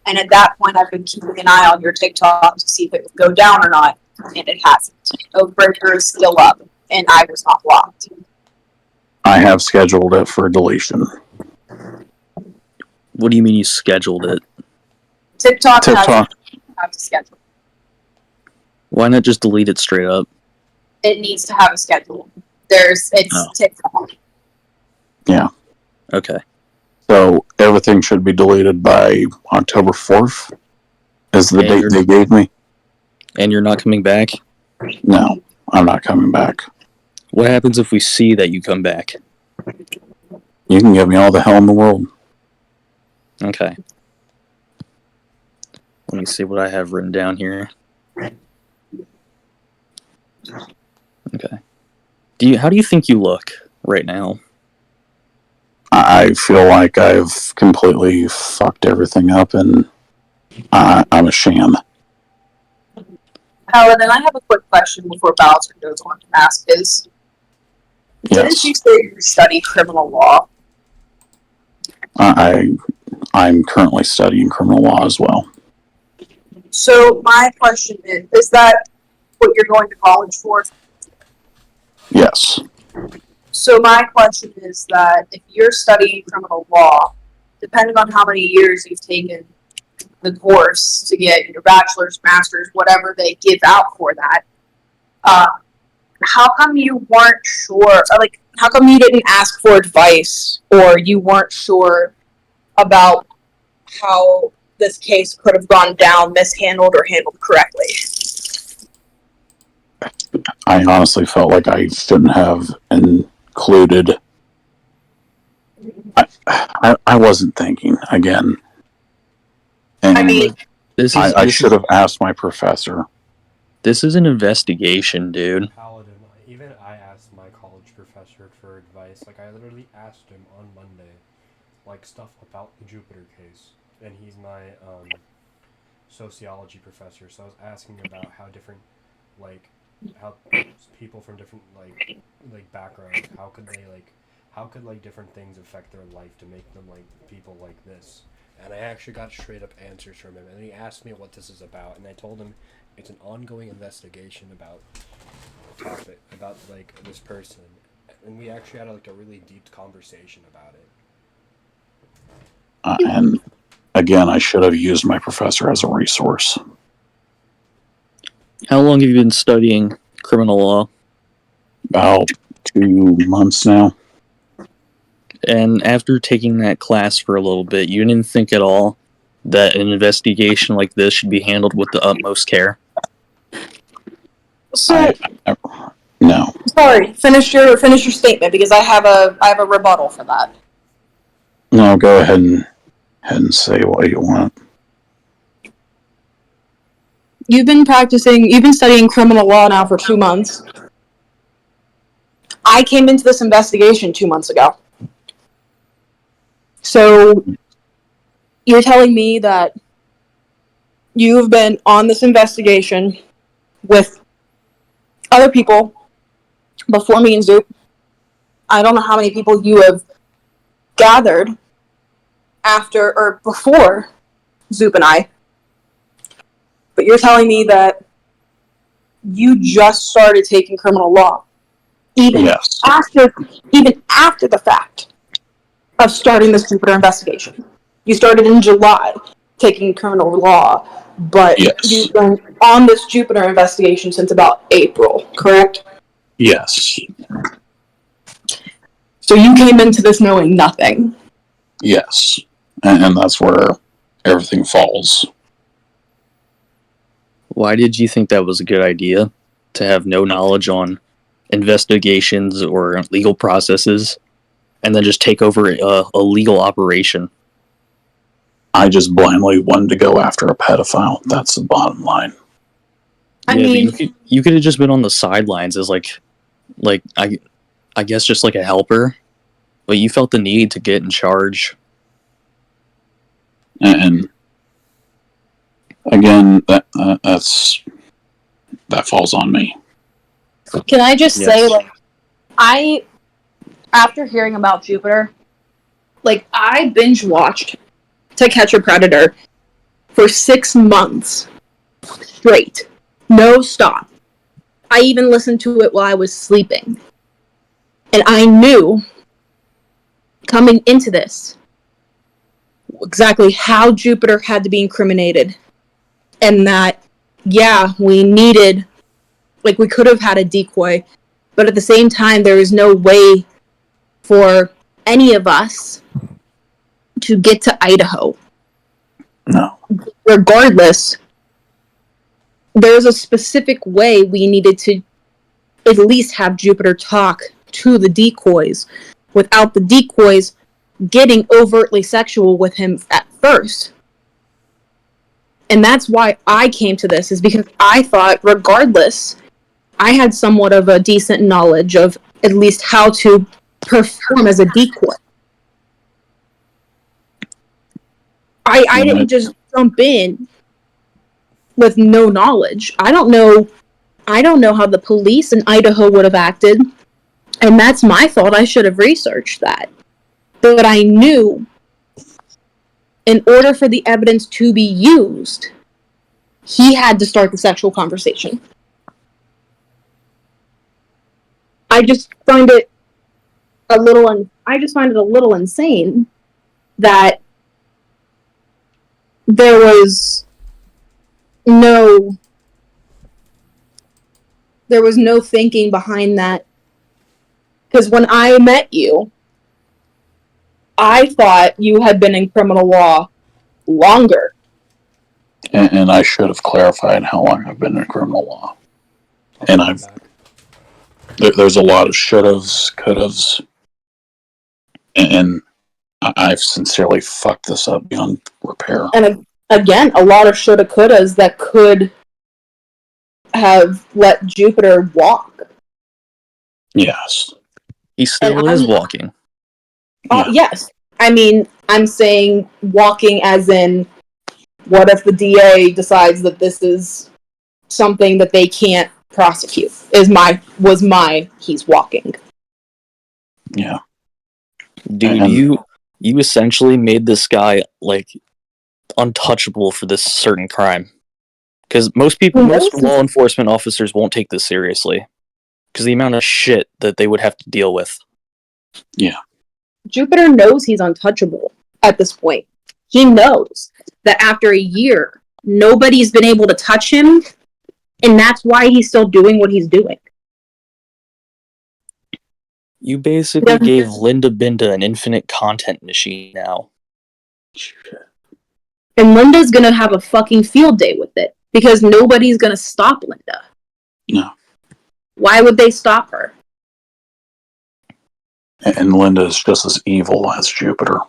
And at that point, I've been keeping an eye on your TikTok to see if it would go down or not, and it hasn't. Oathbreaker is still up, and I was not blocked. I have scheduled it for deletion. What do you mean you scheduled it? TikTok. Has to schedule. Why not just delete it straight up? It needs to have a schedule. TikTok. Yeah. Okay. So everything should be deleted by October 4th. Is the date they gave me? And you're not coming back? No, I'm not coming back. What happens if we see that you come back? You can give me all the hell in the world. Okay. Let me see what I have written down here. Okay. How do you think you look right now? I feel like I've completely fucked everything up, and I'm a sham. Paladin, I have a quick question before Bowser goes on to ask his. Didn't you say you study criminal law? I'm currently studying criminal law as well. So my question is that what you're going to college for? Yes. So my question is that if you're studying criminal law, depending on how many years you've taken the course to get your bachelor's, master's, whatever they give out for that, how come you weren't sure, how come you didn't ask for advice, or you weren't sure about how this case could have gone down, mishandled, or handled correctly? I honestly felt like I shouldn't have included. I wasn't thinking again. And I should have asked my professor. This is an investigation, dude. Paladin, even I asked my college professor desperate for advice. Like, I literally asked him on Monday, like, stuff about the Jupiter case. And he's my sociology professor, so I was asking about how different, like, how people from different, like backgrounds, how could, like, different things affect their life to make them, like, people like this. And I actually got straight up answers from him. And he asked me what this is about, and I told him it's an ongoing investigation about about like this person. And we actually had like a really deep conversation about it. And again, I should have used my professor as a resource. How long have you been studying criminal law? About 2 months now. And after taking that class for a little bit, you didn't think at all that an investigation like this should be handled with the utmost care? So, No. sorry, finish your statement because I have a rebuttal for that. No, go ahead and say what you want. You've been studying criminal law now for 2 months. I came into this investigation 2 months ago. So, you're telling me that you've been on this investigation with other people before me and Zoop. I don't know how many people you have gathered after or before Zoop and I. But you're telling me that you just started taking criminal law. Even Yes. after the fact of starting this Jupiter investigation. You started in July taking criminal law, but Yes. you've been on this Jupiter investigation since about April, correct? Yes. So you came into this knowing nothing. Yes. And that's where everything falls. Why did you think that was a good idea? To have no knowledge on investigations or legal processes, and then just take over a legal operation? I just blindly wanted to go after a pedophile. That's the bottom line. I Yeah, mean, but you could have just been on the sidelines as like I guess just like a helper, but you felt the need to get in charge. And again, that falls on me. can I just Yes. say, like, after hearing about Jupiter, like, I binge watched To Catch a Predator for 6 months straight. No stop. I even listened to it while I was sleeping. And I knew, coming into this, exactly how Jupiter had to be incriminated. And that, yeah, we needed, like, we could have had a decoy, but at the same time, there is no way for any of us to get to Idaho. No. Regardless, there's a specific way we needed to at least have Jupiter talk to the decoys without the decoys getting overtly sexual with him at first. And that's why I came to this, is because I thought, regardless, I had somewhat of a decent knowledge of at least how to perform as a decoy. I didn't just jump in with no knowledge. I don't know how the police in Idaho would have acted, and that's my fault. I should have researched that. But I knew, in order for the evidence to be used, he had to start the sexual conversation. I just find it a little insane that there was no thinking behind that. Because when I met you, I thought you had been in criminal law longer. And I should have clarified how long I've been in criminal law. And there's a lot of should-haves, could-haves, and I've sincerely fucked this up beyond repair. And again, a lot of shoulda, couldas that could have let Jupiter walk. Yes. He still is walking. Yes. I mean, I'm saying walking as in, what if the DA decides that this is something that they can't prosecute? He's walking. Yeah. Dude, you essentially made this guy, like, untouchable for this certain crime. Because most law enforcement officers won't take this seriously. Because the amount of shit that they would have to deal with. Yeah. Jupiter knows he's untouchable at this point. He knows that after a year, nobody's been able to touch him, and that's why he's still doing what he's doing. You basically gave Linda Binda an infinite content machine now. And Linda's gonna have a fucking field day with it, because nobody's gonna stop Linda. No. Why would they stop her? And Linda is just as evil as Jupiter.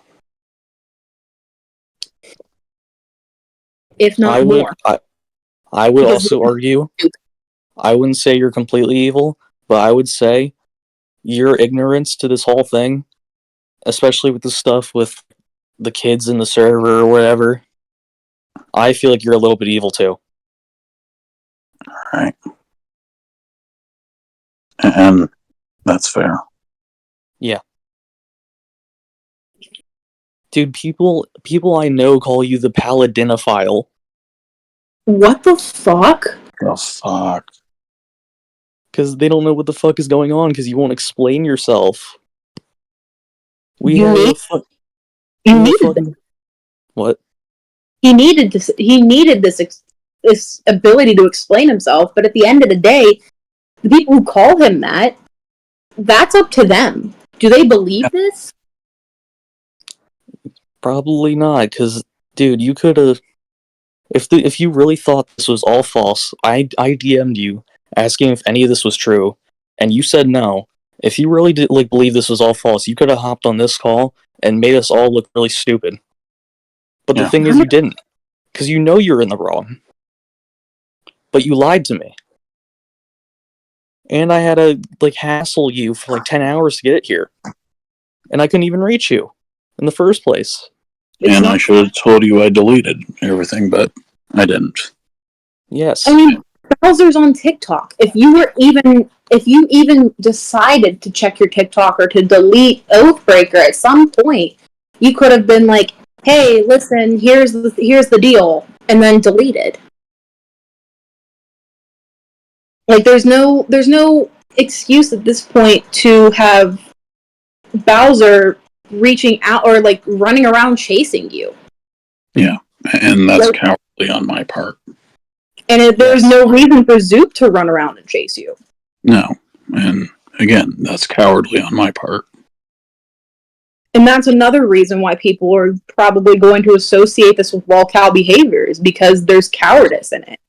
If not more. I would also argue, I wouldn't say you're completely evil, but I would say your ignorance to this whole thing, especially with the stuff with the kids in the server or whatever, I feel like you're a little bit evil too. Alright. And that's fair. Yeah. Dude, people I know call you the Paladinophile. What the fuck? The fuck? Because they don't know what the fuck is going on, because you won't explain yourself. You needed this. What? He needed this ability to explain himself, but at the end of the day, the people who call him that's up to them. Do they believe this? Probably not, because, dude, you could have... If you really thought this was all false, I DM'd you, asking if any of this was true, and you said no. If you really did believe this was all false, you could have hopped on this call and made us all look really stupid. But the thing is, you didn't. Because you know you're in the wrong. But you lied to me. And I had to, hassle you for 10 hours to get it here. And I couldn't even reach you in the first place. And I should have told you I deleted everything, but I didn't. Yes. I mean, Bowser's on TikTok. If you even decided to check your TikTok or to delete Oathbreaker at some point, you could have been like, hey, listen, here's the deal, and then deleted. There's no excuse at this point to have Bowser reaching out or running around chasing you. Yeah, and that's cowardly on my part. And there's no reason for Zoop to run around and chase you. No, and again, that's cowardly on my part. And that's another reason why people are probably going to associate this with Walcow behaviors, because there's cowardice in it.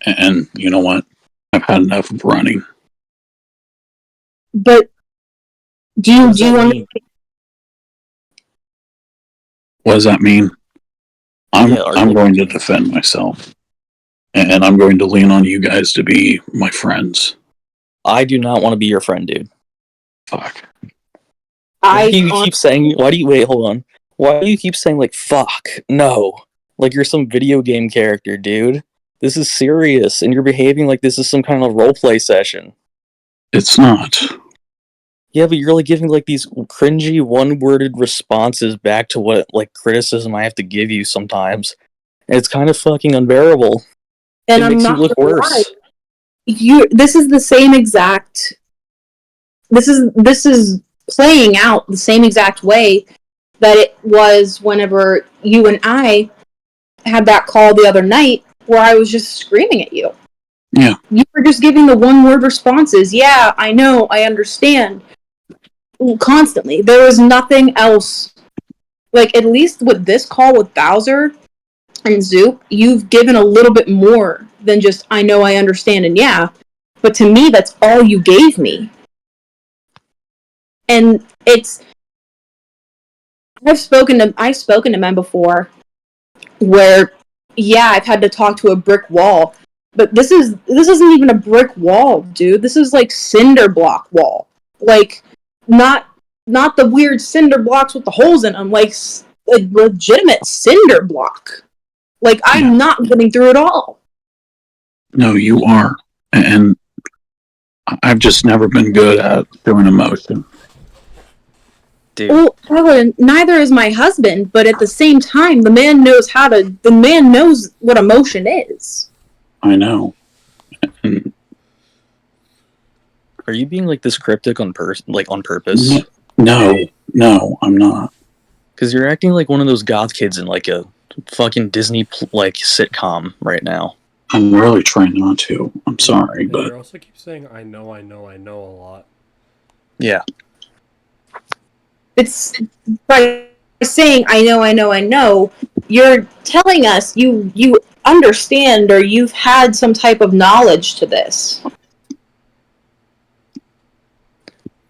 And you know what? I've had enough of running. But do you understand? What does that mean? I'm going to defend myself. And I'm going to lean on you guys to be my friends. I do not want to be your friend, dude. Fuck. Why do you keep saying fuck? No. Like you're some video game character, dude. This is serious, and you're behaving like this is some kind of roleplay session. It's not. Yeah, but you're giving these cringy one-worded responses back to what criticism I have to give you sometimes. And it's kind of fucking unbearable. And it makes you look worse. This is the same exact. This is playing out the same exact way that it was whenever you and I had that call the other night where I was just screaming at you. Yeah. You were just giving the one-word responses. Yeah, I know, I understand. Constantly. There was nothing else. At least with this call with Bowser and Zoop, you've given a little bit more than just, I know, I understand, and yeah. But to me, that's all you gave me. And I've spoken to men before where, yeah, I've had to talk to a brick wall. But this isn't even a brick wall, dude. This is cinder block wall. not the weird cinder blocks with the holes in them, like a legitimate cinder block. Like, I'm not getting through it all. No, you are. And I've just never been good at doing emotion. Dude. Well, neither is my husband, but at the same time, the man knows what emotion is. I know. And Are you being like this cryptic on purpose? no, I'm not. Because you're acting like one of those goth kids in like a fucking Disney like sitcom right now. I'm really trying not to. I'm sorry, And but you also keep saying, I know a lot. Yeah. It's by saying I know, you're telling us you understand or you've had some type of knowledge to this.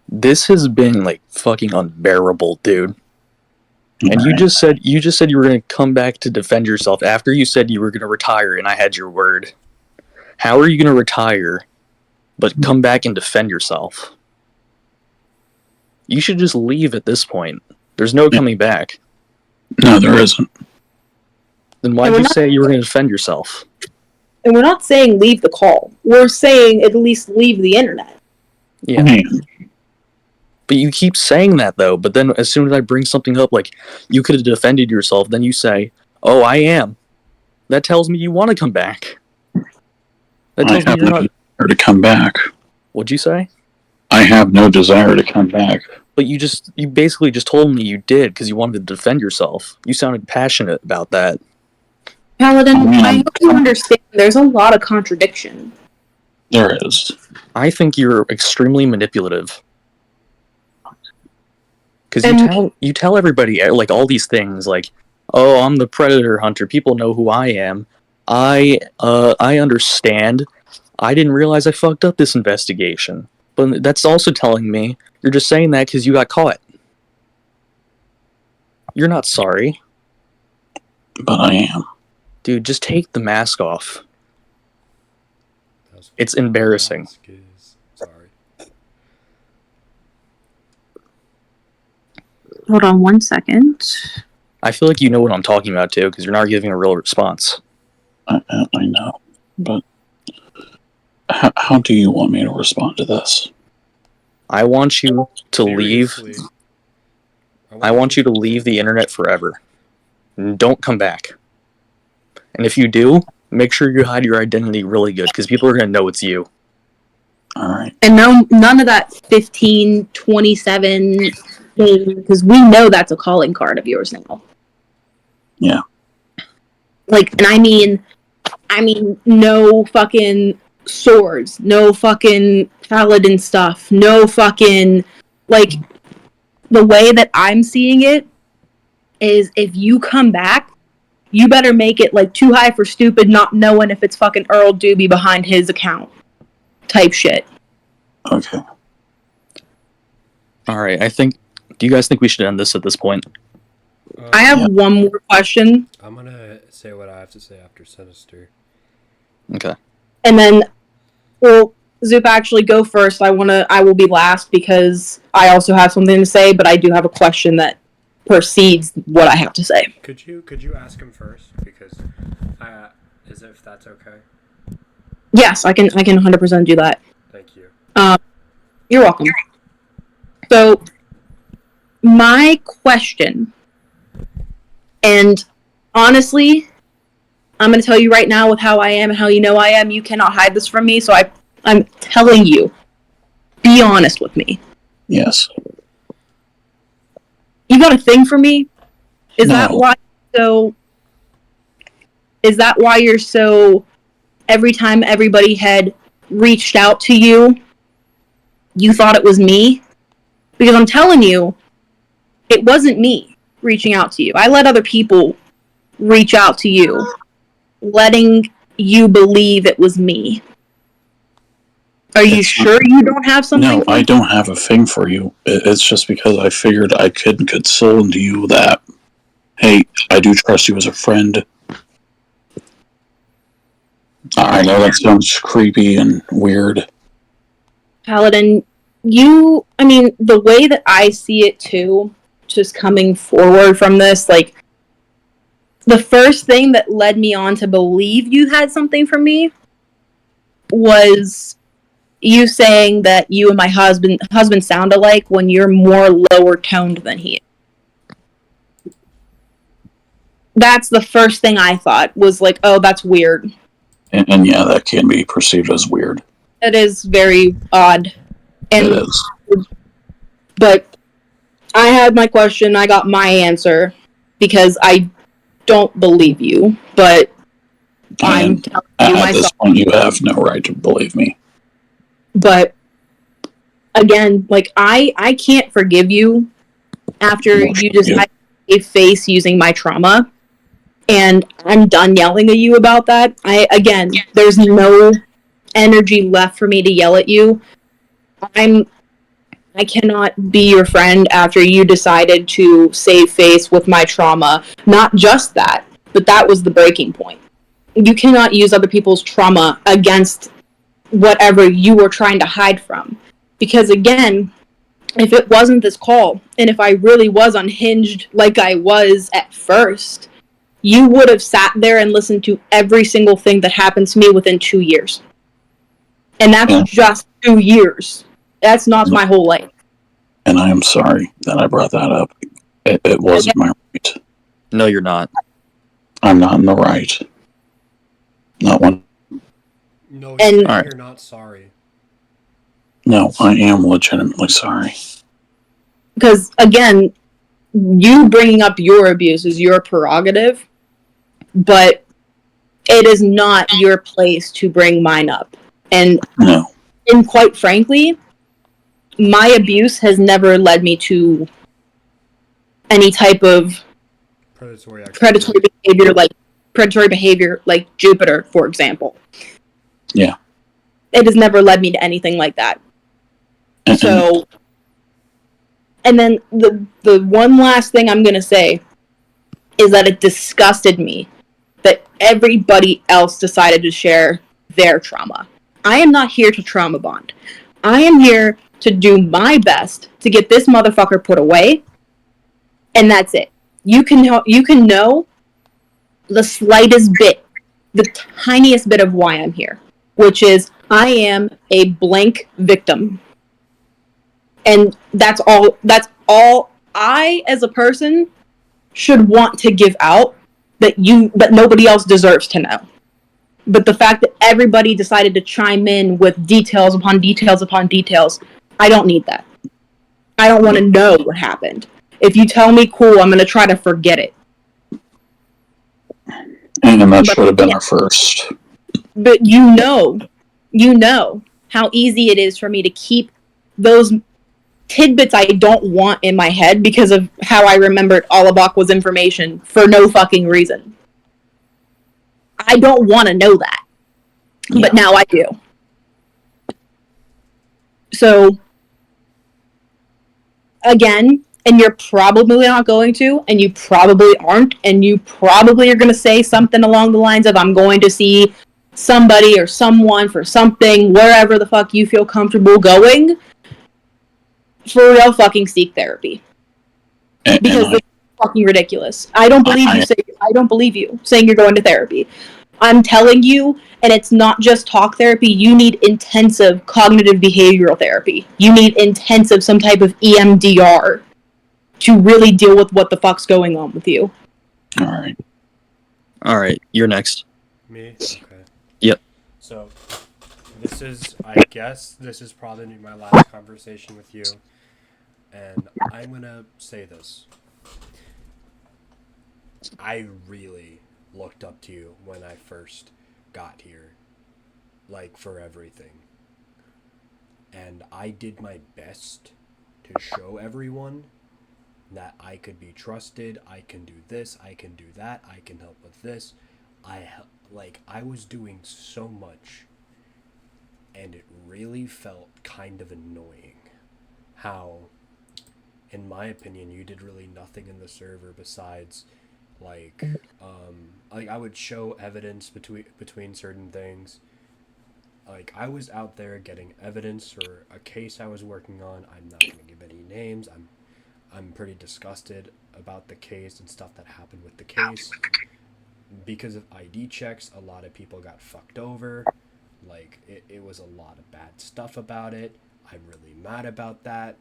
This has been like fucking unbearable, dude. And you just said you were gonna come back to defend yourself after you said you were gonna retire and I had your word. How are you gonna retire but come back and defend yourself? You should just leave at this point. There's no coming back. No, there isn't. Then why'd you say you were gonna defend yourself? And we're not saying leave the call. We're saying at least leave the internet. Yeah. But you keep saying that though, but then as soon as I bring something up like you could have defended yourself, then you say, "Oh, I am." That tells me you want to come back. That tells me you're not desire to come back. What'd you say? I have no desire to come back. But you basically just told me you did because you wanted to defend yourself. You sounded passionate about that. Paladin, I hope you understand there's a lot of contradiction. There is. I think you're extremely manipulative. Because you tell everybody like all these things like, "Oh, I'm the predator hunter. People know who I am. I understand. I didn't realize I fucked up this investigation." But that's also telling me you're just saying that because you got caught. You're not sorry. But I am. Dude, just take the mask off. It's embarrassing. Sorry. Hold on 1 second. I feel like you know what I'm talking about too, because you're not giving a real response. I know. But how do you want me to respond to this? I want you to leave. I want you to leave the internet forever. And don't come back. And if you do, make sure you hide your identity really good, because people are going to know it's you. Alright. And none of that 15, 27 thing, because we know that's a calling card of yours now. Yeah. Like, and I mean, no fucking swords, no fucking paladin stuff, no fucking, like, the way that I'm seeing it is if you come back, you better make it, like, too high for stupid, not knowing if it's fucking Earl Doobie behind his account type shit. Okay. Alright, do you guys think we should end this at this point? I have one more question. I'm gonna say what I have to say after Sinister. Okay. And then, well, Zoop, actually go first. I will be last because I also have something to say, but I do have a question that precedes what I have to say. Could you ask him first? Because if that's okay. Yes, I can 100% do that. Thank you. You're welcome. So, my question, and honestly, I'm going to tell you right now with how I am and how you know I am, you cannot hide this from me, so I'm telling you, be honest with me. Yes. You got a thing for me? Is No. that why you're so, every time everybody had reached out to you, you thought it was me? Because I'm telling you, it wasn't me reaching out to you. I let other people reach out to you, letting you believe it was me. Are you sure you don't have something? No, I don't have a thing for you. It's just because I figured I could console into you that, hey, I do trust you as a friend. I know that sounds creepy and weird. Paladin, I mean, the way that I see it too, just coming forward from this, like, the first thing that led me on to believe you had something for me was you saying that you and my husband sound alike when you're more lower toned than he is. That's the first thing I thought was like, oh, that's weird. And yeah, that can be perceived as weird. That is very odd. And, It is. but I had my question, I got my answer because I don't believe you, but I'm And telling you at this myself. point, you have no right to believe me. But again, like I can't forgive you after Nor you should just you. had a face using my trauma, and I'm done yelling at you about that. There's no energy left for me to yell at you. I cannot be your friend after you decided to save face with my trauma. Not just that, but that was the breaking point. You cannot use other people's trauma against whatever you were trying to hide from. Because again, if it wasn't this call, and if I really was unhinged like I was at first, you would have sat there and listened to every single thing that happened to me within 2 years. And that's Yeah. just 2 years. That's not my whole life. And I am sorry that I brought that up. It wasn't my right. No, you're not. I'm not in the right. Not one. No, he's And saying Alright. you're not sorry. No, I am legitimately sorry. because, again, you bringing up your abuse is your prerogative, but it is not your place to bring mine up. And No. quite frankly, my abuse has never led me to any type of Predatory activity. predatory behavior like Jupiter, for example. Yeah. It has never led me to anything like that. So, and then the one last thing I'm gonna say is that it disgusted me that everybody else decided to share their trauma. I am not here to trauma bond. I am here to do my best to get this motherfucker put away, and that's it. You can know the slightest bit, the tiniest bit of why I'm here, which is I am a blank victim. And that's all I as a person should want to give out that nobody else deserves to know. But the fact that everybody decided to chime in with details upon details upon details, I don't need that. I don't want to know what happened. If you tell me, cool, I'm going to try to forget it. And that But should have been our first. But you know how easy it is for me to keep those tidbits I don't want in my head because of how I remembered Alabakwa's information for no fucking reason. I don't want to know that. Yeah. But now I do. So, again, and you're probably not going to, and you probably aren't, and you probably are going to say something along the lines of, I'm going to see somebody or someone for something, wherever the fuck you feel comfortable going. For real, fucking seek therapy. Because this is fucking ridiculous. I don't believe you saying you're going to therapy. I'm telling you, and it's not just talk therapy, you need intensive cognitive behavioral therapy. You need intensive some type of EMDR to really deal with what the fuck's going on with you. All right, you're next. Me? Okay. Yep. So, I guess this is probably my last conversation with you. And I'm going to say this. I really looked up to you when I first got here. Like, for everything. And I did my best to show everyone that I could be trusted. I can do this. I can do that. I can help with this. I was doing so much. And it really felt kind of annoying how, in my opinion, you did really nothing in the server besides I would show evidence between certain things, like I was out there getting evidence for a case I was working on. I'm not going to give any names. I'm pretty disgusted about the case and stuff that happened with the case. Because of ID checks, a lot of people got fucked over. Like, it was a lot of bad stuff about it. I'm really mad about that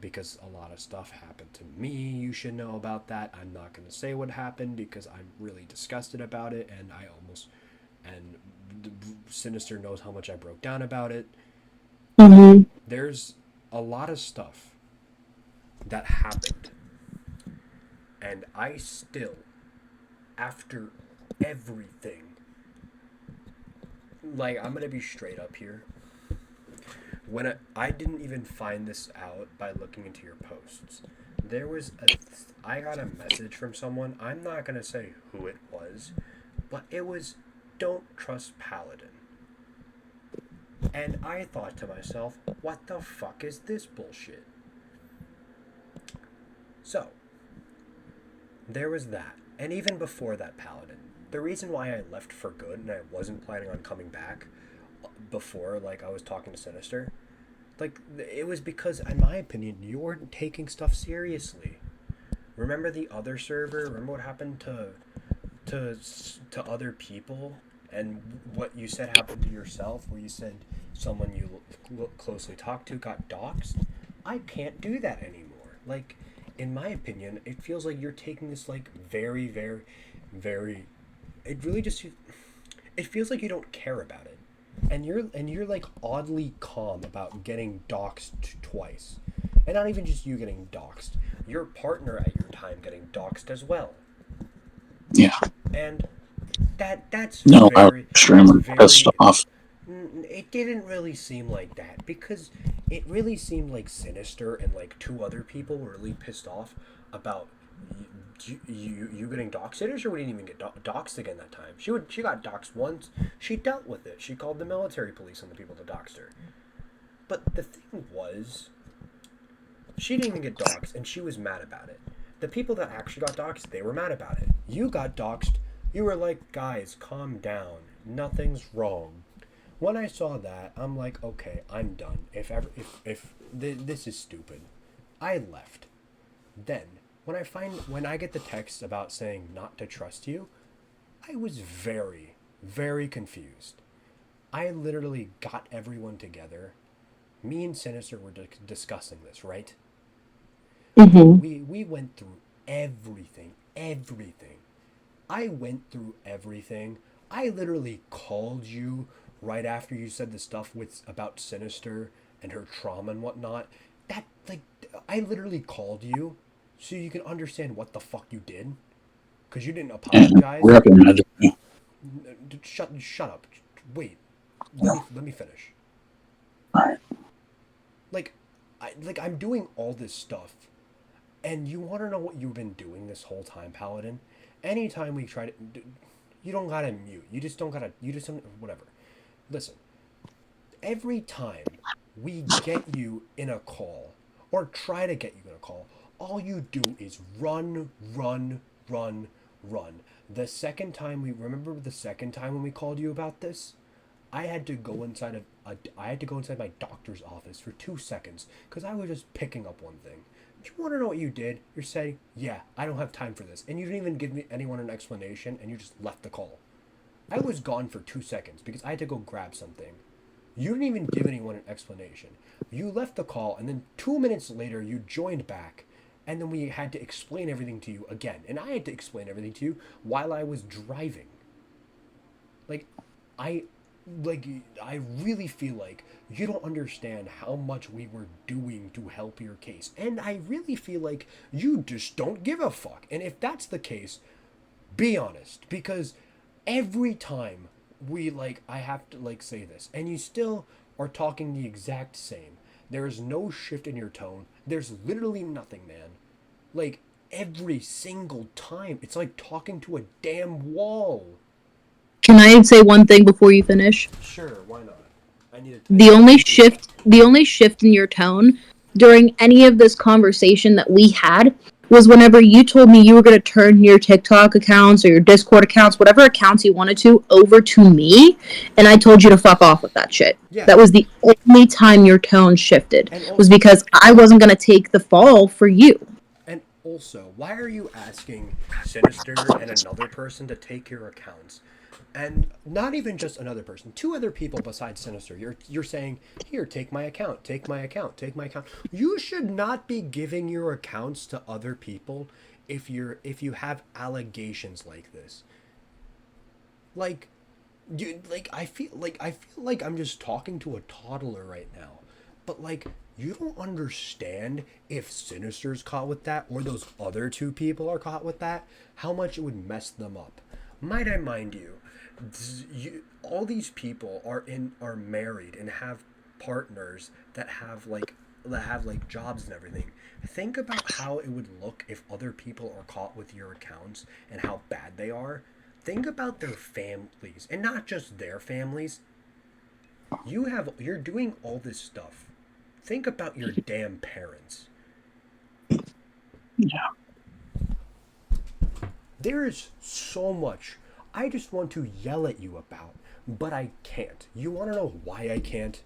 because a lot of stuff happened to me. You should know about that. I'm not going to say what happened because I'm really disgusted about it, and Sinister knows how much I broke down about it. Mm-hmm. There's a lot of stuff that happened, and I still, after everything, like, I'm gonna be straight up here. When I didn't even find this out by looking into your posts. I got a message from someone. I'm not gonna say who it was, but it was, "Don't trust Paladin." And I thought to myself, what the fuck is this bullshit? So, there was that. And even before that, Paladin. The reason why I left for good and I wasn't planning on coming back before, like, I was talking to Sinister, like, it was because, in my opinion, you weren't taking stuff seriously. Remember the other server? Remember what happened to other people? And what you said happened to yourself, where you said someone you closely talked to got doxxed? I can't do that anymore. Like, in my opinion, it feels like you're taking this, like, very, very, very... It really just... It feels like you don't care about it. And you're like, oddly calm about getting doxxed twice. And not even just you getting doxxed. Your partner at your time getting doxxed as well. Yeah. And... That's No, very, I was extremely pissed off. It didn't really seem like that, because it really seemed like Sinister and like two other people were really pissed off about you getting doxxed. Sinister wouldn't even get doxxed again that time. She got doxxed once. She dealt with it. She called the military police on the people that doxxed her. But the thing was, she didn't even get doxxed, and she was mad about it. The people that actually got doxxed, they were mad about it. You got doxxed. You were like, guys, calm down. Nothing's wrong. When I saw that, I'm like, okay, I'm done. If this is stupid, I left. Then, when I get the text about saying not to trust you, I was very, very confused. I literally got everyone together. Me and Sinister were discussing this, right? Mm-hmm. We went through everything. I went through everything. I literally called you right after you said the stuff about Sinister and her trauma and whatnot. I literally called you so you can understand what the fuck you did. Because you didn't apologize. We're up in magic. Shut up. Wait. Let me finish. Alright. I'm doing all this stuff. And you want to know what you've been doing this whole time, Paladin? Anytime we try to... You don't gotta mute. You just don't... Whatever. Listen. Every time we get you in a call, or try to get you in a call, all you do is run. The second time when we called you about this? I had to go inside my doctor's office for 2 seconds, because I was just picking up one thing. Do you want to know what you did? You're saying, yeah, I don't have time for this. And you didn't even give anyone an explanation, and you just left the call. I was gone for 2 seconds because I had to go grab something. You didn't even give anyone an explanation. You left the call, and then 2 minutes later, you joined back, and then we had to explain everything to you again. And I had to explain everything to you while I was driving. I really feel like you don't understand how much we were doing to help your case. And I really feel like you just don't give a fuck. And if that's the case, be honest. Because every time I have to, say this, and you still are talking the exact same. There is no shift in your tone. There's literally nothing, man. Every single time. It's like talking to a damn wall. Can I say one thing before you finish? Sure, why not? I need to. The only shift in your tone during any of this conversation that we had was whenever you told me you were going to turn your TikTok accounts or your Discord accounts, whatever accounts you wanted to, over to me, and I told you to fuck off with that shit. Yeah. That was the only time your tone shifted, And was also, because I wasn't going to take the fall for you. and also, why are you asking Sinister and another person to take your accounts? And not even just another person, two other people besides Sinister. You're saying, here, take my account, take my account, take my account. You should not be giving your accounts to other people if you have allegations like this. Like, I feel like I'm just talking to a toddler right now. But like, you don't understand if Sinister's caught with that or those other two people are caught with that, how much it would mess them up. Might I mind you, all these people are married and have partners that have like jobs and everything. Think about how it would look if other people are caught with your accounts and how bad they are. Think about their families, and not just their families. You're doing all this stuff. Think about your damn parents. Yeah. There is so much I just want to yell at you about, but I can't. You want to know why I can't?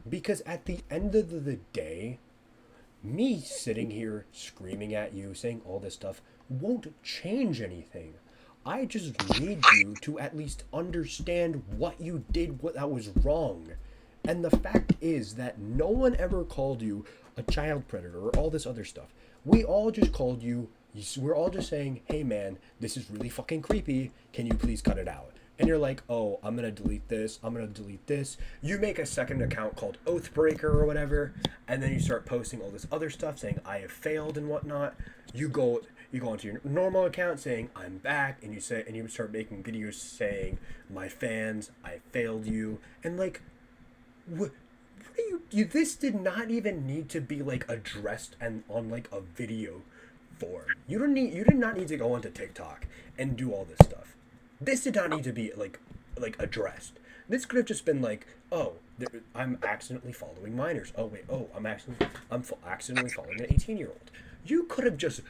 Because at the end of the day, me sitting here screaming at you, saying all this stuff, won't change anything. I just need you to at least understand what you did, what that was wrong. And the fact is that no one ever called you a child predator or all this other stuff. We all just called you, we're all just saying, hey man, this is really fucking creepy. Can you please cut it out? And you're like, oh, I'm going to delete this. I'm going to delete this. You make a second account called Oathbreaker or whatever. And then you start posting all this other stuff saying, I have failed and whatnot. You go onto your normal account saying, I'm back. And you start making videos saying, my fans, I failed you. And like, what are you, this did not even need to be like addressed and on like a video form. You did not need to go onto TikTok and do all this stuff. This did not need to be like addressed. This could have just been like, oh, I'm accidentally following minors. Oh wait, I'm accidentally following an 18-year-old. You could have just,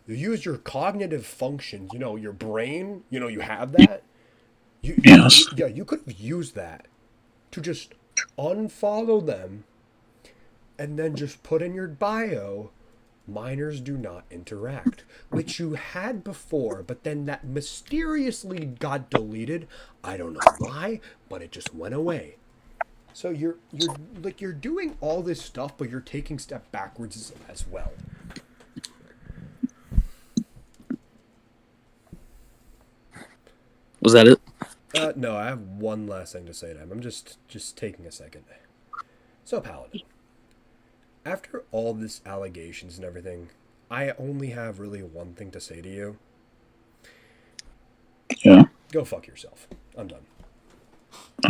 used your cognitive functions. Your brain. You have that. Yes. You could have used that to just unfollow them, and then just put in your bio, minors do not interact, which you had before, but then that mysteriously got deleted. I don't know why, but it just went away. So you're doing all this stuff, but you're taking step backwards as well. Was that it? No, I have one last thing to say to him. I'm just taking a second. So, Paladin, after all this allegations and everything, I only have really one thing to say to you. Yeah. Go fuck yourself. I'm done.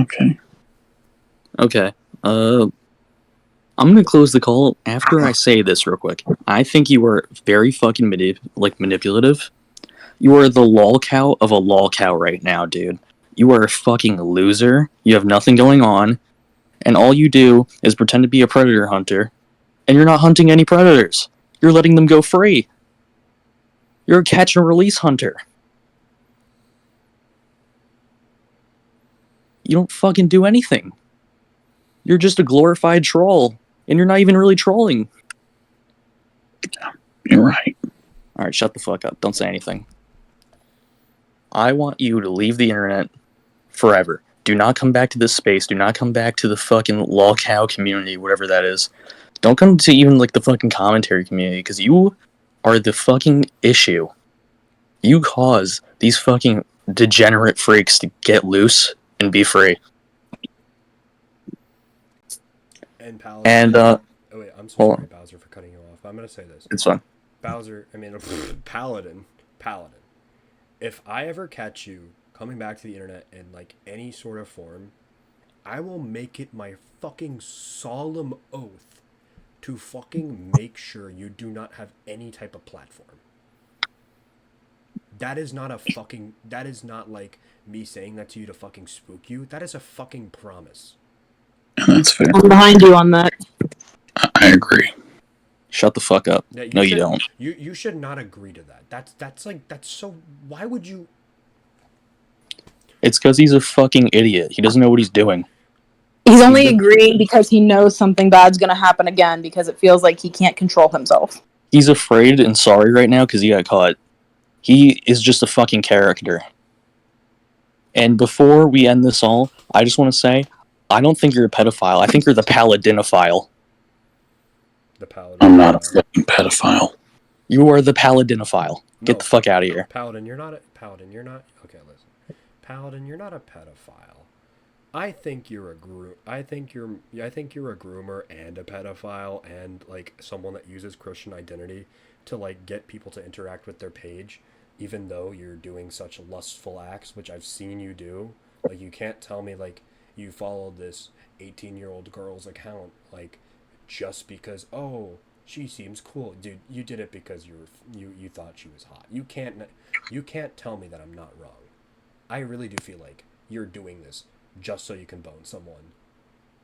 Okay. Okay. I'm gonna close the call after I say this real quick. I think you are very fucking manipulative. You are the lol cow of a lol cow right now, dude. You are a fucking loser. You have nothing going on, and all you do is pretend to be a predator hunter, and you're not hunting any predators. You're letting them go free. You're a catch and release hunter. You don't fucking do anything. You're just a glorified troll, and you're not even really trolling. You're right. Alright, shut the fuck up. Don't say anything. I want you to leave the internet forever. Do not come back to this space. Do not come back to the fucking lol cow community, whatever that is. Don't come to even the fucking commentary community, because you are the fucking issue. You cause these fucking degenerate freaks to get loose and be free. And Paladin. Oh wait, I'm so sorry, Bowser, for cutting you off. I'm gonna say this. It's fine. Paladin. If I ever catch you coming back to the internet in any sort of form, I will make it my fucking solemn oath to fucking make sure you do not have any type of platform. That is not like me saying that to you to fucking spook you. That is a fucking promise. And that's fair. I'm behind you on that. I agree. Shut the fuck up. Yeah, No, should, you don't. You should not agree to that. That's so. Why would you? It's because he's a fucking idiot. He doesn't know what he's doing. He's only agreeing because he knows something bad's gonna happen again because it feels like he can't control himself. He's afraid and sorry right now because he got caught. He is just a fucking character. And before we end this all, I just want to say, I don't think you're a pedophile. I think you're the Paladinophile. The Paladin. I'm not a fucking pedophile. You are the Paladinophile. Get the fuck out of here. Paladin, you're not. You're not. Okay, listen. Paladin, you're not a pedophile. I think you're a I think you're a groomer and a pedophile and like someone that uses Christian identity to like get people to interact with their page, even though you're doing such lustful acts, which I've seen you do. Like you can't tell me like you followed this 18-year-old girl's account like just because she seems cool, dude. You did it because you thought she was hot. You can't tell me that I'm not wrong. I really do feel like you're doing this just so you can bone someone.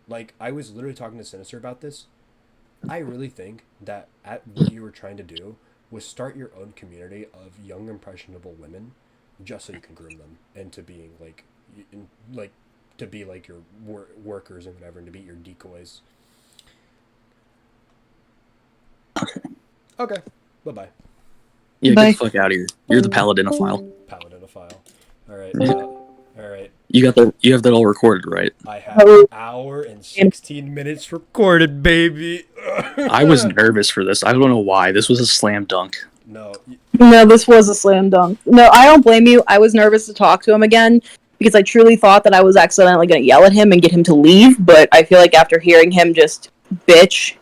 Like, I was literally talking to Sinister about this. I really think that what you were trying to do was start your own community of young, impressionable women just so you can groom them into being, to be, like, your workers and whatever, and to be your decoys. Okay. Bye-bye. Yeah, Bye. get the fuck out of here. You're the Paladinophile. Paladinophile. Alright, alright. You have that all recorded, right? I have an hour and 16 minutes recorded, baby. I was nervous for this. I don't know why. This was a slam dunk. No. No, this was a slam dunk. No, I don't blame you. I was nervous to talk to him again because I truly thought that I was accidentally going to yell at him and get him to leave, but I feel like after hearing him just bitch,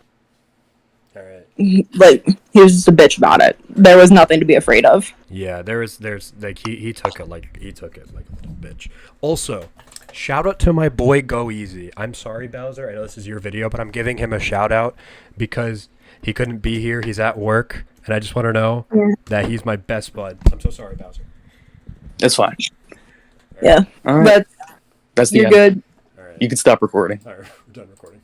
like, he was just a bitch about it. There was nothing to be afraid of. Yeah, there's like he took it like a little bitch. Also, shout out to my boy Go Easy. I'm sorry, Bowser. I know this is your video, but I'm giving him a shout out because he couldn't be here. He's at work, and I just want to know that he's my best bud. I'm so sorry, Bowser. That's fine. Yeah, All right. but That's the you're end. good. All right. You can stop recording. All right, we're done recording.